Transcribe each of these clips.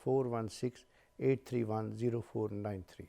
4168310493।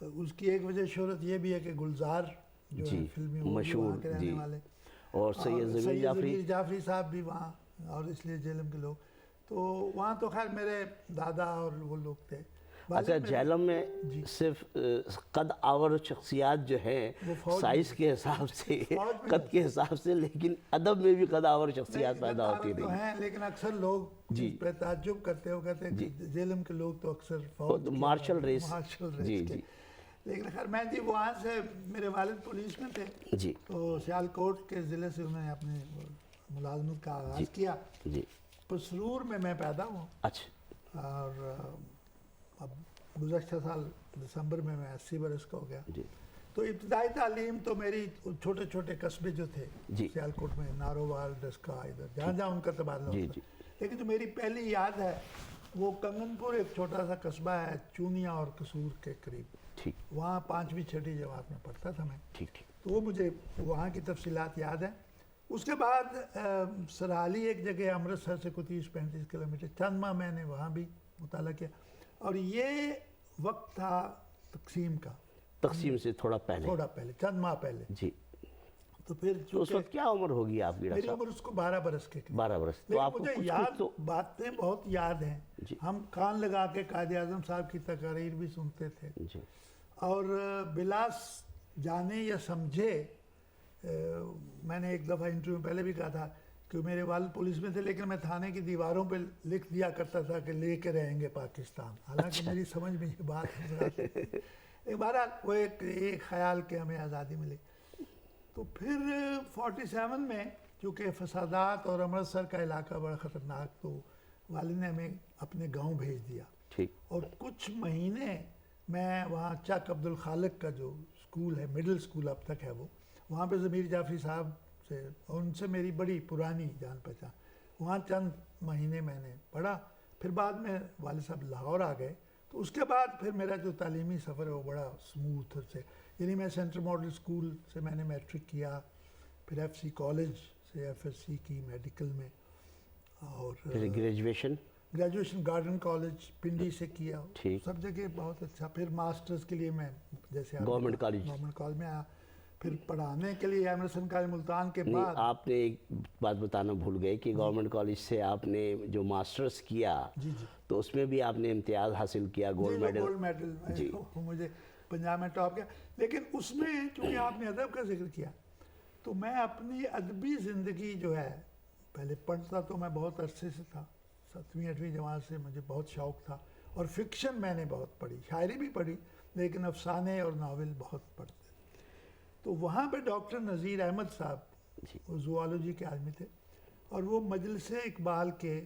اس کی ایک وجہ شہرت یہ بھی ہے کہ گلزار جو ہے فلمی وہ بھی وہاں کے رہنے والے، اور سید ضمیر جعفری صاحب بھی وہاں، اور اس لیے جہلم کے لوگ، تو وہاں تو خیر میرے دادا اور وہ لوگ تھے۔ اچھا، جہلم میں صرف قد آور شخصیات جو ہیں سائز کے حساب سے، قد کے حساب سے، لیکن ادب میں بھی قد آور شخصیات پیدا ہوتی تو ہیں، لیکن اکثر لوگ اس پہ تعجب کرتے ہو، کہتے ہیں کہ جہلم کے لوگ تو اکثر فوج مارشل ریس کے، لیکن خیر میں جی وہاں سے، میرے والد پولیس میں تھے جی، تو سیالکوٹ کے ضلع سے انہوں نے اپنے ملازمت کا آغاز کیا، جی، پسرور میں پیدا ہوا، اچھا، اور اب گزشتہ سال دسمبر میں 80 برس کا ہو گیا۔ جی، تو ابتدائی تعلیم تو میری چھوٹے چھوٹے قصبے جو تھے سیالکوٹ میں، نارووال، ڈسکا، ادھر جہاں جہاں ان کا تبادلہ ہوتا، لیکن جو میری پہلی یاد ہے وہ کنگن پور، ایک چھوٹا سا قصبہ ہے چونیا اور قصور کے قریب، وہاں 5ویں 6ٹھی جماعت میں پڑھتا تھا میں، تو وہ مجھے وہاں کی تفصیلات یاد ہیں۔ اس کے بعد سرحالی ایک جگہ امرتسر سے کوئی 30-35 کلومیٹر، چند ماہ میں نے وہاں بھی مطالعہ کیا، اور یہ وقت تھا تقسیم کا، تقسیم سے تھوڑا پہلے، چند ماہ پہلے، جی، تو پھر اس وقت کیا عمر ہوگی آپ کی؟ میری عمر اس کو 12 برس کے، 12 برس، تو لیکن آپ کو مجھے یاد باتیں بہت یاد ہیں، ہم کان لگا کے قائد اعظم صاحب کی تقاریر بھی سنتے تھے، اور بلا جانے یا سمجھے، میں نے ایک دفعہ انٹرویو میں پہلے بھی کہا تھا کہ میرے والد پولیس میں تھے، لیکن میں تھانے کی دیواروں پہ لکھ دیا کرتا تھا کہ لے کے رہیں گے پاکستان، حالانکہ میری سمجھ میں یہ بات نظر آتی تھی۔ بہرحال وہ ایک خیال کہ ہمیں آزادی ملی۔ تو پھر 47 میں چونکہ فسادات اور امرتسر کا علاقہ بڑا خطرناک، تو والد نے ہمیں اپنے گاؤں بھیج دیا، اور کچھ مہینے میں وہاں چک عبد الخالق کا جو اسکول ہے، مڈل اسکول اب تک ہے وہ، وہاں پہ ضمیر جعفری صاحب سے، اور ان سے میری بڑی پرانی جان پہچان، وہاں چند مہینے میں نے پڑھا۔ پھر بعد میں والد صاحب لاہور آ گئے، تو اس کے بعد پھر میرا جو تعلیمی سفر ہے وہ بڑا سموتھ سے، یعنی میں سینٹرل ماڈل اسکول سے میں نے میٹرک کیا، پھر ایف سی کالج سے ایف ایس سی کی میڈیکل میں، اور گریجویشن گارڈن کالج پنڈی سے کیا، سب جگہ بہت اچھا۔ پھر ماسٹرز کے لیے میں جیسے گورنمنٹ کالج میں آیا، پھر پڑھانے کے لیے ایمرسن کالج ملتان کے بعد۔ آپ نے ایک بات بتانا بھول گئے کہ گورنمنٹ کالج سے آپ نے جو ماسٹرز کیا تو اس میں بھی آپ نے امتیاز حاصل کیا، گولڈ میڈل، مجھے پنجاب میں ٹاپ کیا۔ لیکن اس میں چونکہ آپ نے ادب کا ذکر کیا، تو میں اپنی ادبی زندگی جو ہے، پہلے پڑھتا تو میں بہت عرصے سے تھا، 7ویں 8ویں جماعت سے مجھے بہت شوق تھا، اور فکشن میں نے بہت پڑھی، شاعری بھی پڑھی، لیکن افسانے اور ناول بہت پڑھتے۔ تو وہاں پہ ڈاکٹر نذیر احمد صاحب، وہ زوالوجی کے عالمی تھے، اور وہ مجلس اقبال کے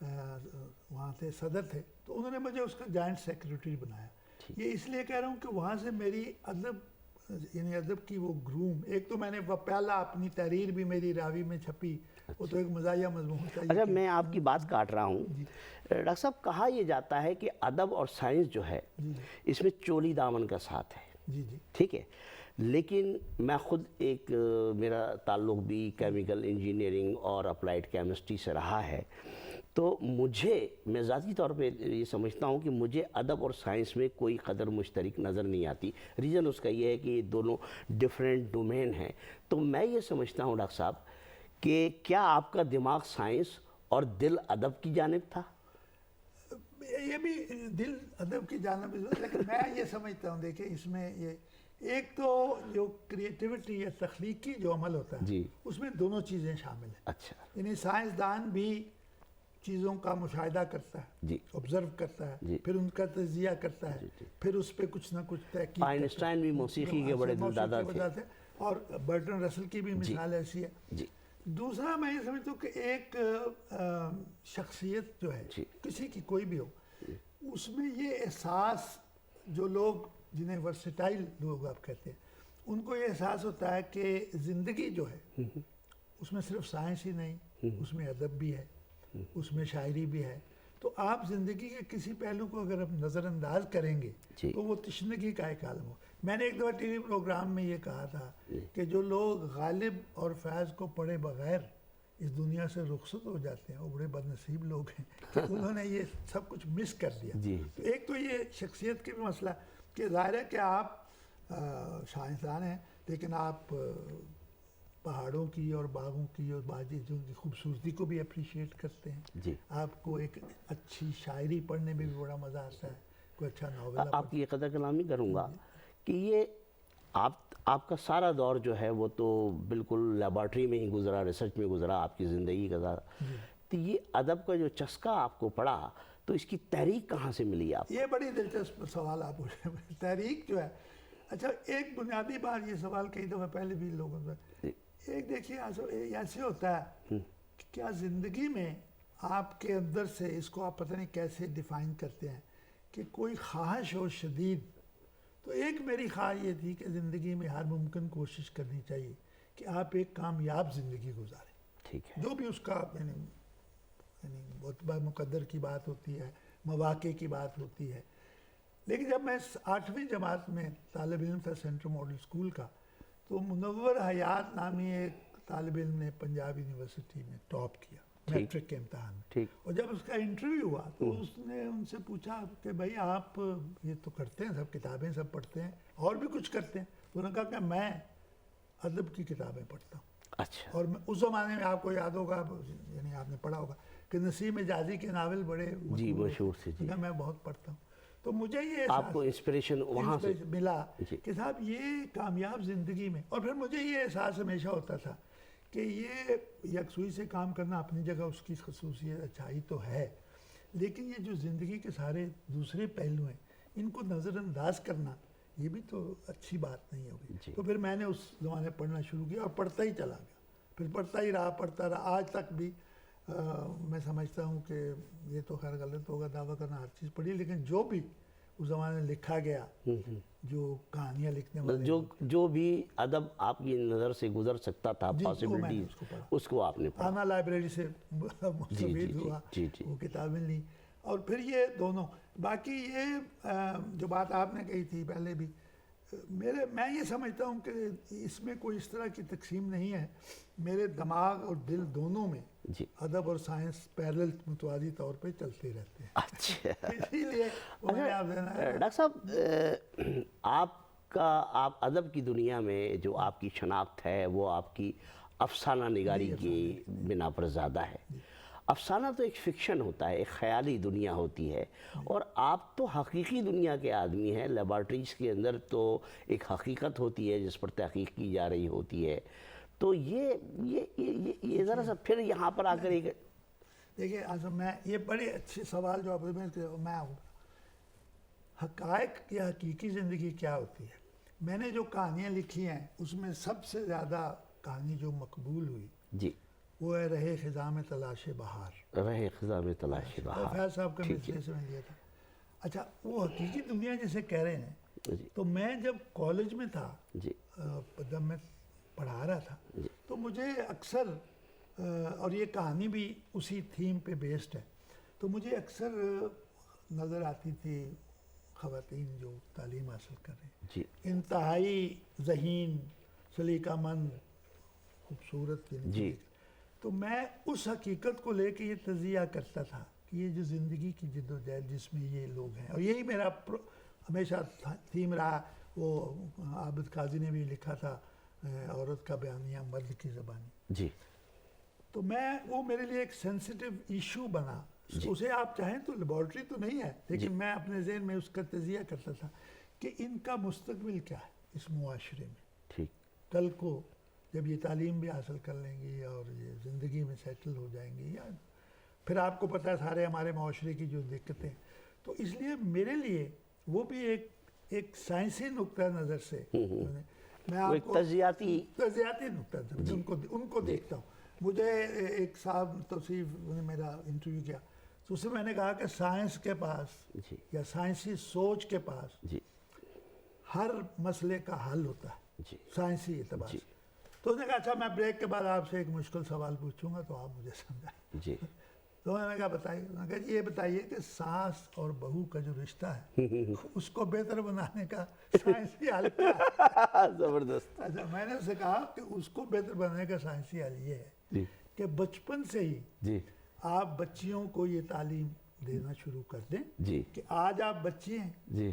وہاں تھے، صدر تھے، تو انہوں نے مجھے اس کا جوائنٹ سیکریٹری بنایا۔ یہ اس لیے کہہ رہا ہوں کہ وہاں سے میری ادب، یعنی ادب کی وہ گروم، ایک تو میں نے پہلا اپنی تحریر بھی میری راوی میں چھپی، وہ تو ایک مزاحیہ مضمون تھا۔ اچھا، میں آپ کی بات کاٹ رہا ہوں ڈاکٹر صاحب، کہا یہ جاتا ہے کہ ادب اور سائنس جو ہے اس میں چولی دامن کا ساتھ ہے، ٹھیک ہے، لیکن میں خود ایک، میرا تعلق بھی کیمیکل انجینئرنگ اور اپلائیڈ کیمسٹری سے رہا ہے، تو میں ذاتی طور پہ یہ سمجھتا ہوں کہ مجھے ادب اور سائنس میں کوئی قدر مشترک نظر نہیں آتی۔ ریزن اس کا یہ ہے کہ یہ دونوں ڈیفرنٹ ڈومین ہیں۔ تو میں یہ سمجھتا ہوں ڈاکٹر صاحب کہ کیا آپ کا دماغ سائنس اور دل ادب کی جانب تھا؟ یہ بھی دل ادب کی جانب، لیکن میں یہ سمجھتا ہوں، دیکھیں اس میں یہ ایک تو جو کریٹیوٹی یا تخلیقی جو عمل ہوتا ہے اس میں دونوں چیزیں شامل ہیں۔ اچھا، یعنی سائنسدان بھی چیزوں کا مشاہدہ کرتا ہے، آبزرو کرتا ہے، پھر ان کا تجزیہ کرتا ہے، پھر اس پہ کچھ نہ کچھ تحقیق۔ آئنسٹائن بھی موسیقی کے بڑے دلدادہ تھے، اور برٹن رسل کی بھی مثال ایسی ہے۔ دوسرا میں یہ سمجھتا ہوں کہ ایک شخصیت جو ہے کسی کی کوئی بھی ہو، اس میں یہ احساس، جو لوگ جنہیں ورسٹائل لوگ آپ کہتے ہیں، ان کو یہ احساس ہوتا ہے کہ زندگی جو ہے اس میں صرف سائنس ہی نہیں، اس میں ادب بھی ہے، اس میں شاعری بھی ہے۔ تو آپ زندگی کے کسی پہلو کو اگر نظر انداز کریں گے تو وہ تشنگی کا ایک عالم ہو۔ میں نے ایک دفعہ ٹی وی پروگرام میں یہ کہا تھا کہ جو لوگ غالب اور فیض کو پڑھے بغیر اس دنیا سے رخصت ہو جاتے ہیں وہ بڑے بد نصیب لوگ ہیں، انہوں نے یہ سب کچھ مس کر دیا۔ تو ایک تو یہ شخصیت کے بھی مسئلہ، کہ ظاہر ہے کہ آپ سائنسدان ہیں لیکن آپ پہاڑوں کی اور باغوں کی اور چیزوں کی خوبصورتی کو بھی اپریشیٹ کرتے ہیں. جی. آپ کو ایک اچھی شاعری پڑھنے میں بھی بڑا مزہ آتا ہے, کوئی اچھا ناول. آپ کی یہ قدر کلامی کروں گا کہ یہ آپ کا سارا دور جو ہے وہ تو بالکل لیبارٹری میں ہی گزرا, ریسرچ میں گزرا آپ کی زندگی کا. تو یہ ادب کا جو چسکا آپ کو پڑا تو اس کی تحریک کہاں سے ملی آپ کو؟ یہ بڑی دلچسپ سوال آپ پوچھے. تحریک جو ہے, اچھا ایک بنیادی بات, یہ سوال کئی دفعہ پہلے بھی لوگوں سے, ایک دیکھیے ایسے ہوتا ہے کہ کیا زندگی میں آپ کے اندر سے, اس کو آپ پتہ نہیں کیسے ڈیفائن کرتے ہیں, کہ کوئی خواہش ہو شدید. تو ایک میری خواہش یہ تھی کہ زندگی میں ہر ممکن کوشش کرنی چاہیے کہ آپ ایک کامیاب زندگی گزاریں. ٹھیک ہے. جو بھی اس کا یعنی بہت بار مقدر کی بات ہوتی ہے, مواقع کی بات ہوتی ہے. لیکن جب میں 8ویں جماعت میں طالب علم تھا سینٹرل ماڈل اسکول کا, تو منور حیات نامی ایک طالب علم نے پنجاب یونیورسٹی میں ٹاپ کیا میٹرک کے امتحان میں. اور جب اس کا انٹرویو ہوا تو اس نے ان سے پوچھا کہ بھائی آپ یہ تو کرتے ہیں, سب کتابیں سب پڑھتے ہیں, اور بھی کچھ کرتے ہیں؟ تو انہوں نے کہا کہ میں ادب کی کتابیں پڑھتا ہوں. اچھا. اور اس زمانے میں آپ کو یاد ہوگا, یعنی آپ نے پڑھا ہوگا کہ نسیم حجازی کے ناول بڑے مشہور تھے. میں بہت پڑھتا ہوں. تو مجھے یہ آپ کو انسپریشن وہاں سے ملا کہ صاحب یہ کامیاب زندگی میں. اور پھر مجھے یہ احساس ہمیشہ ہوتا تھا کہ یہ یکسوئی سے کام کرنا اپنی جگہ اس کی خصوصیت اچھائی تو ہے, لیکن یہ جو زندگی کے سارے دوسرے پہلو ہیں ان کو نظر انداز کرنا یہ بھی تو اچھی بات نہیں ہوگی. تو پھر میں نے اس زمانے پڑھنا شروع کیا اور پڑھتا ہی چلا گیا, پھر پڑھتا ہی رہا, پڑھتا رہا. آج تک بھی میں سمجھتا ہوں کہ یہ تو خیر غلط ہوگا دعویٰ کرنا ہر چیز پڑھی, لیکن جو بھی اس زمانے میں لکھا گیا, جو کہانیاں لکھنے والے, جو بھی ادب آپ کی نظر سے گزر سکتا تھا پاسبلٹیز, اس کو آپ نے پڑھا. آنا لائبریری سے مستفید ہوا, وہ کتابیں لی. اور پھر یہ دونوں, باقی یہ جو بات آپ نے کہی تھی پہلے بھی, میں یہ سمجھتا ہوں کہ اس میں کوئی اس طرح کی تقسیم نہیں ہے. میرے دماغ اور دل دونوں میں ادب اور سائنس پیرل متوازی طور پہ چلتے رہتے ہیں. اچھا. اسی لیے ڈاکٹر صاحب, آپ ادب کی دنیا میں جو آپ کی شناخت ہے وہ آپ کی افسانہ نگاری کی بنا پر زیادہ ہے. افسانہ تو ایک فکشن ہوتا ہے, ایک خیالی دنیا ہوتی ہے, اور آپ تو حقیقی دنیا کے آدمی ہیں. لیبارٹریز کے اندر تو ایک حقیقت ہوتی ہے جس پر تحقیق کی جا رہی ہوتی ہے. تو یہ ذرا سا پھر یہاں پر آ کر ایک دیکھیے میں یہ بڑے اچھے سوال جو آپ میں حقائق یا حقیقی زندگی کیا ہوتی ہے. میں نے جو کہانیاں لکھی ہیں اس میں سب سے زیادہ کہانی جو مقبول ہوئی وہ ہے رہے خزاں میں تلاش بہار. رہے خزاں میں تلاش بہار فیض صاحب کا مسئلے سے میں لیا تھا. اچھا, وہ حقیقی دنیا جسے کہہ رہے ہیں, تو میں جب کالج میں تھا, جب میں پڑھا رہا تھا, تو مجھے اکثر, اور یہ کہانی بھی اسی تھیم پہ بیسڈ ہے, تو مجھے اکثر نظر آتی تھی خواتین جو تعلیم حاصل کر رہے ہیں, انتہائی ذہین, سلیقہ مند, خوبصورت. تو میں اس حقیقت کو لے کے یہ تجزیہ کرتا تھا کہ یہ جو زندگی کی جد و جہد جس میں یہ لوگ ہیں, اور یہی میرا ہمیشہ تھیم رہا. وہ عابد قاضی نے بھی لکھا تھا عورت کا بیانیہ مرد کی زبانی. تو وہ میرے لیے ایک سینسیٹیو ایشو بنا. اسے آپ چاہیں تو لیبارٹری تو نہیں ہے, لیکن میں اپنے ذہن میں اس کا تجزیہ کرتا تھا کہ ان کا مستقبل کیا ہے اس معاشرے میں. کل کو جب یہ تعلیم بھی حاصل کر لیں گی اور یہ زندگی میں سیٹل ہو جائیں گی, یا پھر آپ کو پتہ ہے سارے ہمارے معاشرے کی جو دقتیں, تو اس لیے میرے لیے وہ بھی ایک سائنسی نقطہ نظر سے میں آپ کو تجزیاتی نقطہ ان کو دیکھتا ہوں. مجھے ایک صاحب توصیف نے میرا انٹرویو کیا, تو اس میں نے کہا کہ سائنس کے پاس یا سائنسی سوچ کے پاس ہر مسئلے کا حل ہوتا ہے سائنسی اعتبار سے. تو اس نے کہا اچھا میں بریک کے بعد آپ سے ایک مشکل سوال پوچھوں گا تو آپ مجھے سمجھائیں. تو میں نے کہا بتائیے. میں نے کہا یہ بتائیے کہ ساس اور بہو کا جو رشتہ ہے اس کو بہتر بنانے کا سائنسی حل کیا ہے؟ زبردست. اچھا, میں نے اسے کہا کہ اس کو بہتر بنانے کا سائنسی حل یہ ہے کہ بچپن سے ہی آپ بچیوں کو یہ تعلیم دینا شروع کر دیں کہ آج آپ بچی ہیں,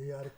AR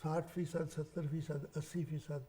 60%, 70%, 80%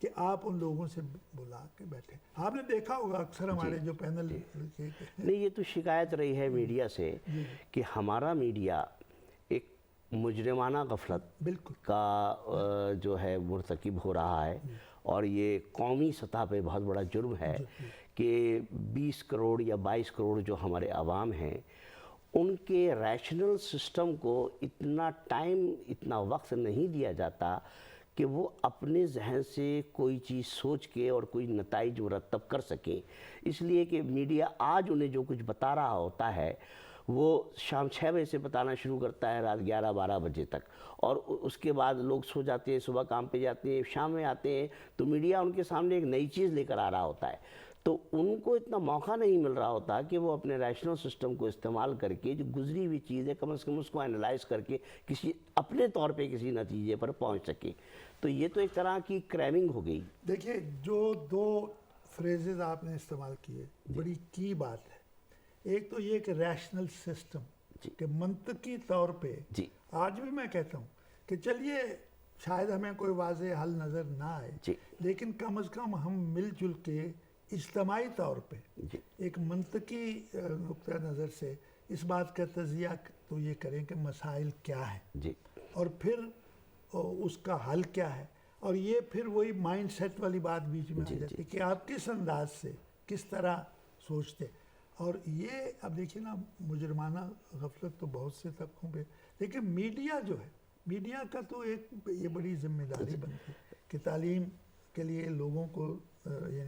کہ آپ ان لوگوں سے بلا کے بیٹھیں. آپ نے دیکھا ہوگا اکثر ہمارے جو پینل نہیں، یہ تو شکایت رہی ہے میڈیا سے کہ ہمارا میڈیا ایک مجرمانہ غفلت بالکل کا جو ہے مرتکب ہو رہا ہے، اور یہ قومی سطح پہ بہت بڑا جرم ہے کہ 20 کروڑ یا 22 کروڑ جو ہمارے عوام ہیں ان کے ریشنل سسٹم کو اتنا ٹائم، اتنا وقت نہیں دیا جاتا کہ وہ اپنے ذہن سے کوئی چیز سوچ کے اور کوئی نتائج مرتب کر سکیں. اس لیے کہ میڈیا آج انہیں جو کچھ بتا رہا ہوتا ہے وہ شام 6 بجے سے بتانا شروع کرتا ہے رات 11-12 بجے تک، اور اس کے بعد لوگ سو جاتے ہیں، صبح کام پہ جاتے ہیں، شام میں آتے ہیں تو میڈیا ان کے سامنے ایک نئی چیز لے کر آ رہا ہوتا ہے. تو ان کو اتنا موقع نہیں مل رہا ہوتا کہ وہ اپنے ریشنل سسٹم کو استعمال کر کے جو گزری ہوئی چیز ہے کم از کم اس کو انالائز کر کے کسی اپنے طور پہ کسی نتیجے پر پہنچ سکے. تو یہ تو ایک طرح کی کریمنگ ہو گئی. دیکھیے جو 2 فریزز آپ نے استعمال کیے بڑی کی بات ہے. ایک تو یہ کہ ریشنل سسٹم کہ منطقی طور پہ آج بھی میں کہتا ہوں کہ چلیے شاید ہمیں کوئی واضح حل نظر نہ آئے لیکن کم از کم ہم مل جل کے اجتماعی طور پہ ایک منطقی نقطہ نظر سے اس بات کا تجزیہ تو یہ کریں کہ مسائل کیا ہیں اور پھر اس کا حل کیا ہے. اور یہ پھر وہی مائنڈ سیٹ والی بات بیچ میں آ جاتی ہے کہ آپ کس انداز سے کس طرح سوچتے. اور یہ اب دیکھیے نا مجرمانہ غفلت تو بہت سے طبقوں پہ، لیکن میڈیا جو ہے میڈیا کا تو ایک یہ بڑی ذمہ داری بنتی ہے کہ تعلیم کے لیے لوگوں کو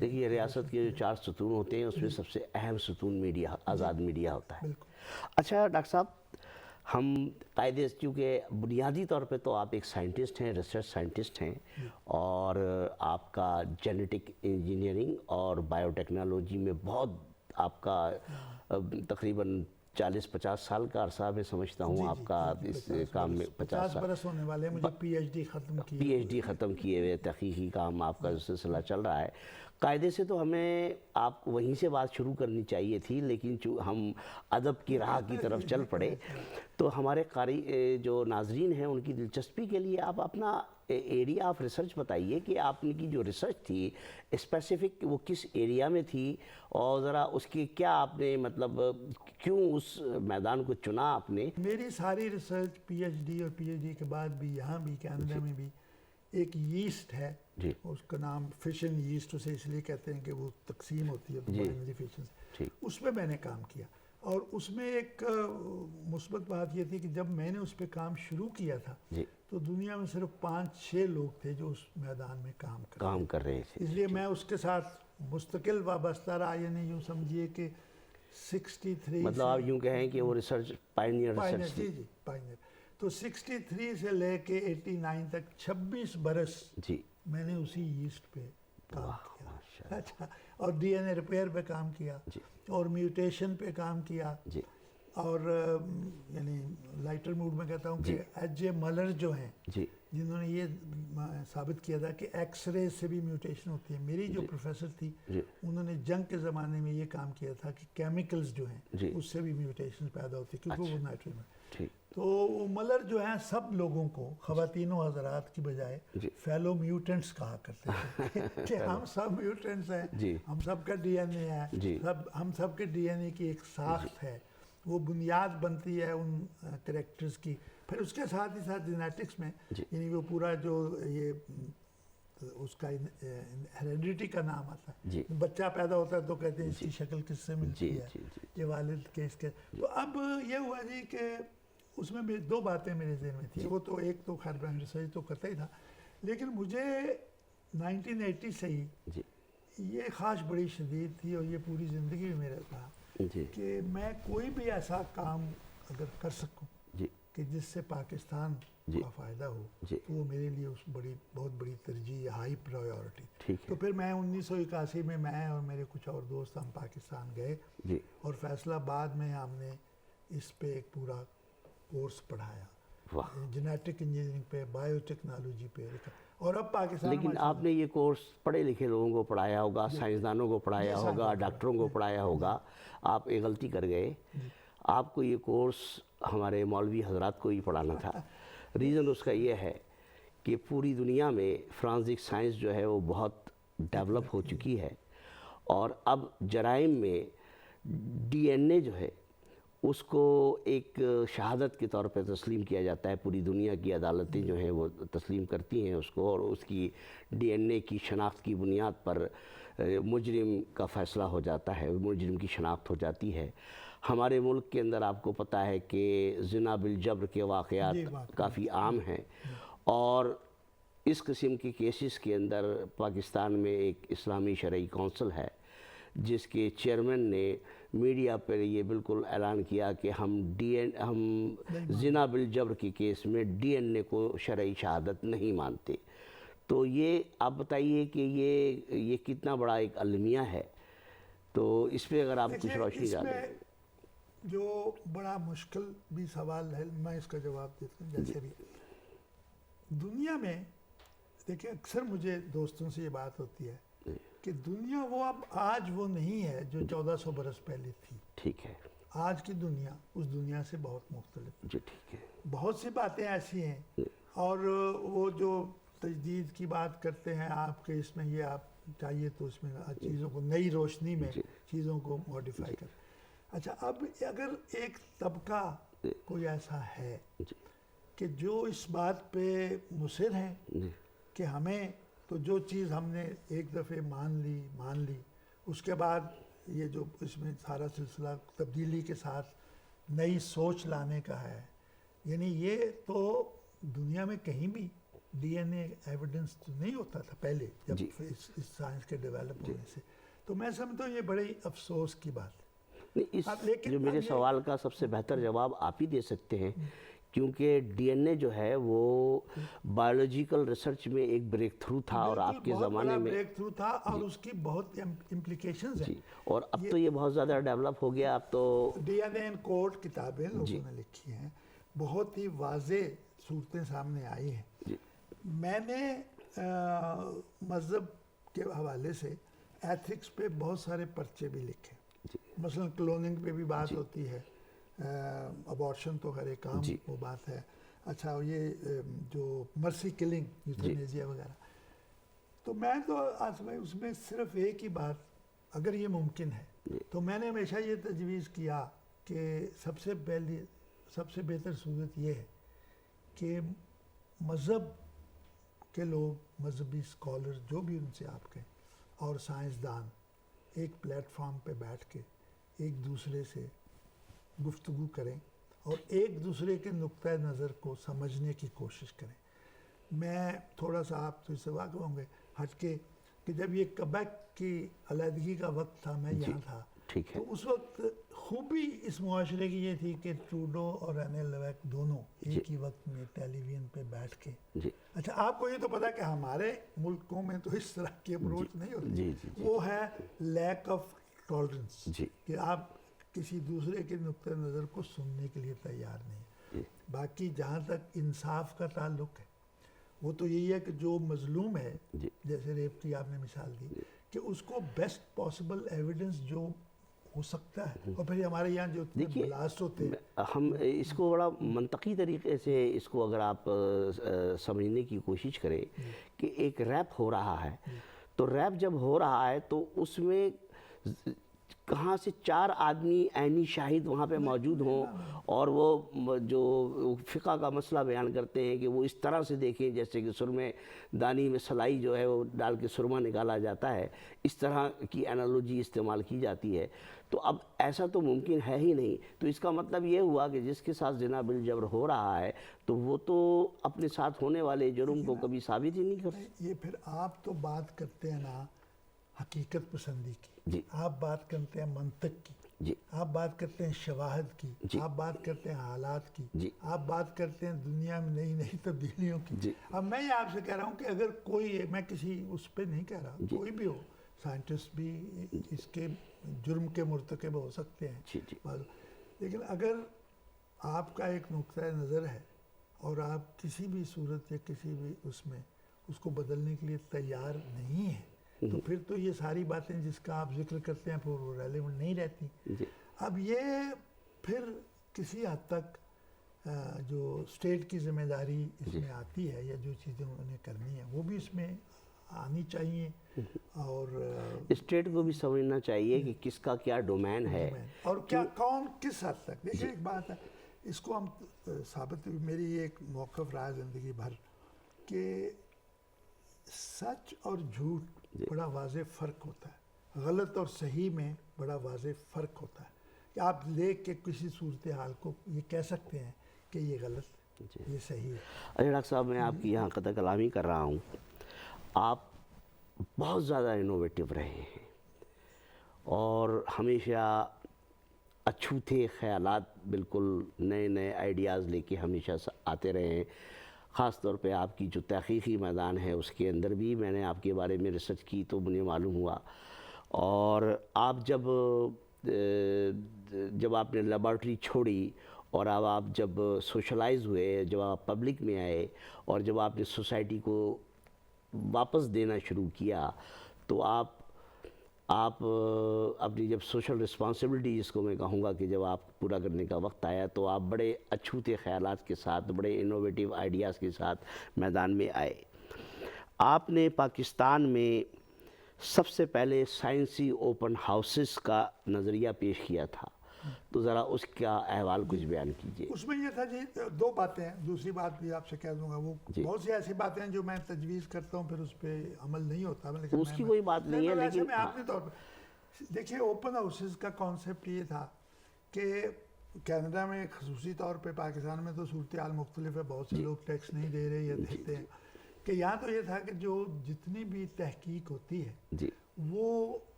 دیکھیے ریاست کے جو 4 ستون ہوتے ہیں اس میں سب سے اہم ستون میڈیا، آزاد میڈیا ہوتا ہے. اچھا ڈاکٹر صاحب، ہم قاعدے چونکہ بنیادی طور پہ تو آپ ایک سائنٹسٹ ہیں، ریسرچ سائنٹسٹ ہیں، اور آپ کا جینیٹک انجینئرنگ اور بائیو ٹیکنالوجی میں بہت آپ کا تقریباً 40-50 سال کا عرصہ میں سمجھتا ہوں آپ کا اس کام میں. 50 برس ہونے والے، مجھے پی ایچ ڈی ختم کیے ہوئے تحقیقی کام آپ کا سلسلہ چل رہا ہے. قاعدے سے تو ہمیں آپ وہیں سے بات شروع کرنی چاہیے تھی، لیکن ہم ادب کی راہ کی طرف چل پڑے. تو ہمارے قاری جو ناظرین ہیں ان کی دلچسپی کے لیے آپ اپنا ایریا آف ریسرچ بتائیے کہ آپ کی جو ریسرچ تھی اسپیسیفک وہ کس ایریا میں تھی، اور ذرا اس کی کیا آپ نے مطلب کیوں اس میدان کو چنا آپ نے. میری ساری ریسرچ پی ایچ ڈی اور پی ایچ ڈی کے بعد بھی یہاں بھی کینیڈا میں بھی ایک ییسٹ ہے، اس کا نام فشن ییسٹ، اسے اس لیے کہتے ہیں کہ وہ تقسیم ہوتی ہے فشن سے. اس پہ میں نے کام کیا، اور اس میں ایک مثبت بات یہ تھی کہ جب میں نے اس پہ کام شروع کیا تھا تو دنیا میں صرف 5-6 لوگ تھے جو اس میدان میں کام کر رہے تھے. اس لیے میں اس کے ساتھ مستقل وابستہ رہا. یعنی یوں سمجھیے کہ 63 مطلب آپ یوں کہیں کہ وہ ریسرچ پائنیئر ریسرچ تھی. جی پائنیئر. تو 63 سے لے کے 89 تک 26 برس میں نے اسی ییسٹ پہ کام کیا. اچھا، اور ڈی این اے ریپیئر پہ کام کیا اور میوٹیشن پہ کام کیا. اور یعنی لائٹر موڈ میں کہتا ہوں کہ ایچ جے ملر جو ہیں جنہوں نے یہ ثابت کیا تھا کہ ایکس رے سے بھی میوٹیشن ہوتی ہے. میری جو پروفیسر تھی انہوں نے جنگ کے زمانے میں یہ کام کیا تھا کہ کیمیکلز جو ہیں اس سے بھی میوٹیشن پیدا ہوتی ہے کیونکہ وہ نائٹروجن میں. تو ملر جو ہیں سب لوگوں کو، خواتین و حضرات کی بجائے فیلو میوٹنٹس کہا کرتے ہیں کہ ہم سب میوٹنٹس ہیں، ہم سب کا ڈی این اے ہے، ہم سب کے ڈی این اے کی ایک ساخت ہے، وہ بنیاد بنتی ہے ان کریکٹرز کی. پھر اس کے ساتھ ہی ساتھ جینیٹکس میں یعنی وہ پورا جو یہ اس کا ہیریڈیٹی کا نام آتا ہے، بچہ پیدا ہوتا ہے تو کہتے ہیں اس کی شکل کس سے ملتی ہے، یہ والد کے اس کے. تو اب یہ ہوا جی کہ اس میں 2 باتیں میرے ذہن میں تھیں. وہ تو ایک تو خیر میں ریسرچ تو کرتا ہی تھا، لیکن مجھے 1980 سے ہی یہ خواہش بڑی شدید تھی اور یہ پوری زندگی میں میرا تھا کہ میں کوئی بھی ایسا کام اگر کر سکوں کہ جس سے پاکستان کا فائدہ ہو تو وہ میرے لیے اس بہت بڑی ترجیح، ہائی پرائیورٹی. تو پھر میں 1981 میں اور میرے کچھ اور دوست ہم پاکستان گئے اور فیصل آباد میں ہم نے اس پہ ایک پورا کورس پڑھایا، جینیٹک انجینئرنگ پہ، بائیو ٹیکنالوجی پہ. اور اب پاکستان لیکن آپ نے یہ کورس پڑھے لکھے لوگوں کو پڑھایا ہوگا، سائنسدانوں کو پڑھایا ہوگا، ڈاکٹروں کو پڑھایا ہوگا. آپ ایک غلطی کر گئے، آپ کو یہ کورس ہمارے مولوی حضرات کو ہی پڑھانا تھا. ریزن اس کا یہ ہے کہ پوری دنیا میں فرانزک سائنس جو ہے وہ بہت ڈیولپ ہو چکی ہے، اور اب جرائم میں ڈی این اے جو ہے اس کو ایک شہادت کے طور پہ تسلیم کیا جاتا ہے. پوری دنیا کی عدالتیں جو ہیں وہ تسلیم کرتی ہیں اس کو، اور اس کی ڈی این اے کی شناخت کی بنیاد پر مجرم کا فیصلہ ہو جاتا ہے، مجرم کی شناخت ہو جاتی ہے. ہمارے ملک کے اندر آپ کو پتہ ہے کہ زنا بالجبر کے واقعات کافی عام ہیں، اور اس قسم کے کیسز کے اندر پاکستان میں ایک اسلامی شرعی کونسل ہے جس کے چیئرمین نے میڈیا پر یہ بالکل اعلان کیا کہ ہم زنا بالجبر کے کیس میں ڈی این اے کو شرعی شہادت نہیں مانتے. تو یہ آپ بتائیے کہ یہ کتنا بڑا ایک المیہ ہے. تو اس پہ اگر آپ کچھ روشنی ڈالیں. جو بڑا مشکل بھی سوال ہے، میں اس کا جواب دیتا ہوں. جیسے بھی دنیا میں دیکھیں، اکثر مجھے دوستوں سے یہ بات ہوتی ہے کہ دنیا وہ اب آج وہ نہیں ہے جو 1400 برس پہلے تھی. ٹھیک ہے. آج کی دنیا اس دنیا سے بہت مختلف. جی ٹھیک ہے. بہت سی باتیں ایسی ہیں، اور وہ جو تجدید کی بات کرتے ہیں آپ کے، اس میں یہ آپ چاہیے تو اس میں چیزوں کو نئی روشنی میں چیزوں کو موڈیفائی کر. اچھا، اب اگر ایک طبقہ کوئی ایسا ہے کہ جو اس بات پہ مصر ہے کہ ہمیں تو جو چیز ہم نے ایک دفعہ مان لی، اس کے بعد یہ جو اس میں سارا سلسلہ تبدیلی کے ساتھ نئی سوچ لانے کا ہے، یعنی یہ تو دنیا میں کہیں بھی ڈی این اے ایویڈنس تو نہیں ہوتا تھا پہلے جب اس سائنس کے ڈیولپ ہونے سے. تو میں سمجھتا ہوں یہ بڑی افسوس کی بات ہے. اس جو میرے سوال کا سب سے بہتر جواب آپ ہی دے سکتے ہیں، کیونکہ ڈی این اے جو ہے وہ بایولوجیکل ریسرچ میں ایک بریک تھرو تھا، اور آپ کے زمانے میں بریک تھرو تھا، اور اس کی بہت امپلیکیشنز ہیں. اور اب تو یہ بہت زیادہ ڈیولپ ہو گیا. اب تو D N A encode کتابیں لوگوں نے لکھی ہیں، بہت ہی واضح صورتیں سامنے آئی ہیں. میں نے مذہب کے حوالے سے ایتھکس پہ بہت سارے پرچے بھی لکھے. مثلا کلوننگ پہ بھی بات ہوتی ہے، ابارشن تو خیر ایک عام وہ بات ہے. اچھا، یہ جو مرسی کلنگ، یوتھینیزیا وغیرہ. تو میں تو اس میں صرف ایک ہی بات، اگر یہ ممکن ہے تو میں نے ہمیشہ یہ تجویز کیا کہ سب سے بہتر صورت یہ ہے کہ مذہب کے لوگ، مذہبی اسکالر جو بھی ان سے آپ کہیں، اور سائنسدان ایک پلیٹ فارم پہ بیٹھ کے ایک دوسرے سے گفتگو کریں اور ایک دوسرے کے نقطۂ نظر کو سمجھنے کی کوشش کریں. میں تھوڑا سا آپ تو اس سے واقف ہوں گے ہٹ کے کہ جب یہ کیبیک کی علیحدگی کا وقت تھا، میں یہاں تھا، تو اس وقت خوبی اس معاشرے کی یہ تھی کہ ٹروڈو اور رینی لیویک دونوں ایک ہی وقت میں ٹیلی ویژن پہ بیٹھ کے. اچھا، آپ کو یہ تو پتا کہ ہمارے ملکوں میں تو اس طرح کی اپروچ نہیں ہوتی. وہ ہے لیک آف ٹالرنس، کہ آپ کسی دوسرے کے نقطۂ نظر کو سننے کے لیے تیار نہیں. باقی جہاں تک انصاف کا تعلق ہے، وہ تو یہی ہے کہ جو مظلوم ہے، جیسے ریپ کی آپ نے مثال دی، کہ اس کو بیسٹ پاسبل ایویڈنس جو ہو سکتا ہے. اور پھر ہمارے یہاں جو بلاسٹ ہوتے ہیں، ہم اس کو بڑا منطقی طریقے سے اس کو اگر آپ سمجھنے کی کوشش کریں کہ ایک ریپ ہو رہا ہے، تو ریپ جب ہو رہا ہے تو اس میں کہاں سے 4 آدمی عینی شاہد وہاں پہ موجود ہوں، اور وہ جو فقہ کا مسئلہ بیان کرتے ہیں کہ وہ اس طرح سے دیکھیں جیسے کہ سرمے دانی میں سلائی جو ہے وہ ڈال کے سرما نکالا جاتا ہے، اس طرح کی انالوجی استعمال کی جاتی ہے. تو اب ایسا تو ممکن ہے ہی نہیں. تو اس کا مطلب یہ ہوا کہ جس کے ساتھ زنا بالجبر ہو رہا ہے تو وہ تو اپنے ساتھ ہونے والے جرم کو کبھی ثابت ہی نہیں کر سکتے. یہ پھر آپ تو بات کرتے ہیں نا حقیقت پسندی کی، آپ بات کرتے ہیں منطق کی، آپ بات کرتے ہیں شواہد کی، آپ بات کرتے ہیں حالات کی، آپ بات کرتے ہیں دنیا میں نئی نئی تبدیلیوں کی. اب میں یہ آپ سے کہہ رہا ہوں کہ اگر کوئی، میں کسی اس پہ نہیں کہہ رہا، کوئی بھی ہو، سائنٹسٹ بھی اس کے جرم کے مرتکب ہو سکتے ہیں، لیکن اگر آپ کا ایک نقطۂ نظر ہے اور آپ کسی بھی صورت یا کسی بھی اس میں اس کو بدلنے کے لیے تیار نہیں ہیں، تو پھر تو یہ ساری باتیں جس کا آپ ذکر کرتے ہیں پھر ریلیونٹ نہیں رہتی. اب یہ پھر کسی حد تک جو اسٹیٹ کی ذمہ داری اس میں آتی ہے یا جو چیزیں انہیں کرنی ہیں وہ بھی اس میں آنی چاہیے، اور اسٹیٹ کو بھی سمجھنا چاہیے کہ کس کا کیا ڈومین ہے، اور کیا کون کس حد تک. دیکھیں ایک بات ہے، اس کو ہم ثابت، میری یہ ایک موقف رہا ہے زندگی بھر کہ سچ اور جھوٹ بڑا واضح فرق ہوتا ہے، غلط اور صحیح میں بڑا واضح فرق ہوتا ہے، کہ آپ دیکھ کے کسی صورتحال کو یہ کہہ سکتے ہیں کہ یہ غلط یہ صحیح ہے. اچھا ڈاکٹر صاحب، میں آپ کی یہاں قطع کلامی کر رہا ہوں. آپ بہت زیادہ انوویٹو رہے ہیں اور ہمیشہ اچھوتے خیالات، بالکل نئے نئے آئیڈیاز لے کے ہمیشہ آتے رہے ہیں. خاص طور پہ آپ کی جو تحقیقی میدان ہے اس کے اندر بھی میں نے آپ کے بارے میں ریسرچ کی تو مجھے معلوم ہوا. اور آپ جب آپ نے لیبارٹری چھوڑی اور اب آپ جب سوشلائز ہوئے، جب آپ پبلک میں آئے اور جب آپ نے سوسائٹی کو واپس دینا شروع کیا، تو آپ اپنی جب سوشل رسپانسبلٹی، جس کو میں کہوں گا کہ جب آپ پورا کرنے کا وقت آیا، تو آپ بڑے اچھوتے خیالات کے ساتھ، بڑے انوویٹیو آئیڈیاز کے ساتھ میدان میں آئے. آپ نے پاکستان میں سب سے پہلے سائنسی اوپن ہاؤسز کا نظریہ پیش کیا تھا، تو ذرا اس کا احوال کچھ بیان کیجیے. اس میں یہ تھا جی، دو باتیں ہیں. دوسری بات بھی آپ سے کہہ دوں گا، وہ بہت سی ایسی باتیں ہیں جو میں تجویز کرتا ہوں پھر اس پہ عمل نہیں ہوتا. اس کی کوئی بات نہیں ہے، لیکن میں اپنے طور پہ دیکھیے، اوپن ہاؤسز کا کانسیپٹ یہ تھا کہ کینیڈا میں خصوصی طور پہ، پاکستان میں تو صورتحال مختلف ہے، بہت سے لوگ ٹیکس نہیں دے رہے یا دیتے ہیں، کہ یہاں تو یہ تھا کہ جو جتنی بھی تحقیق ہوتی ہے وہ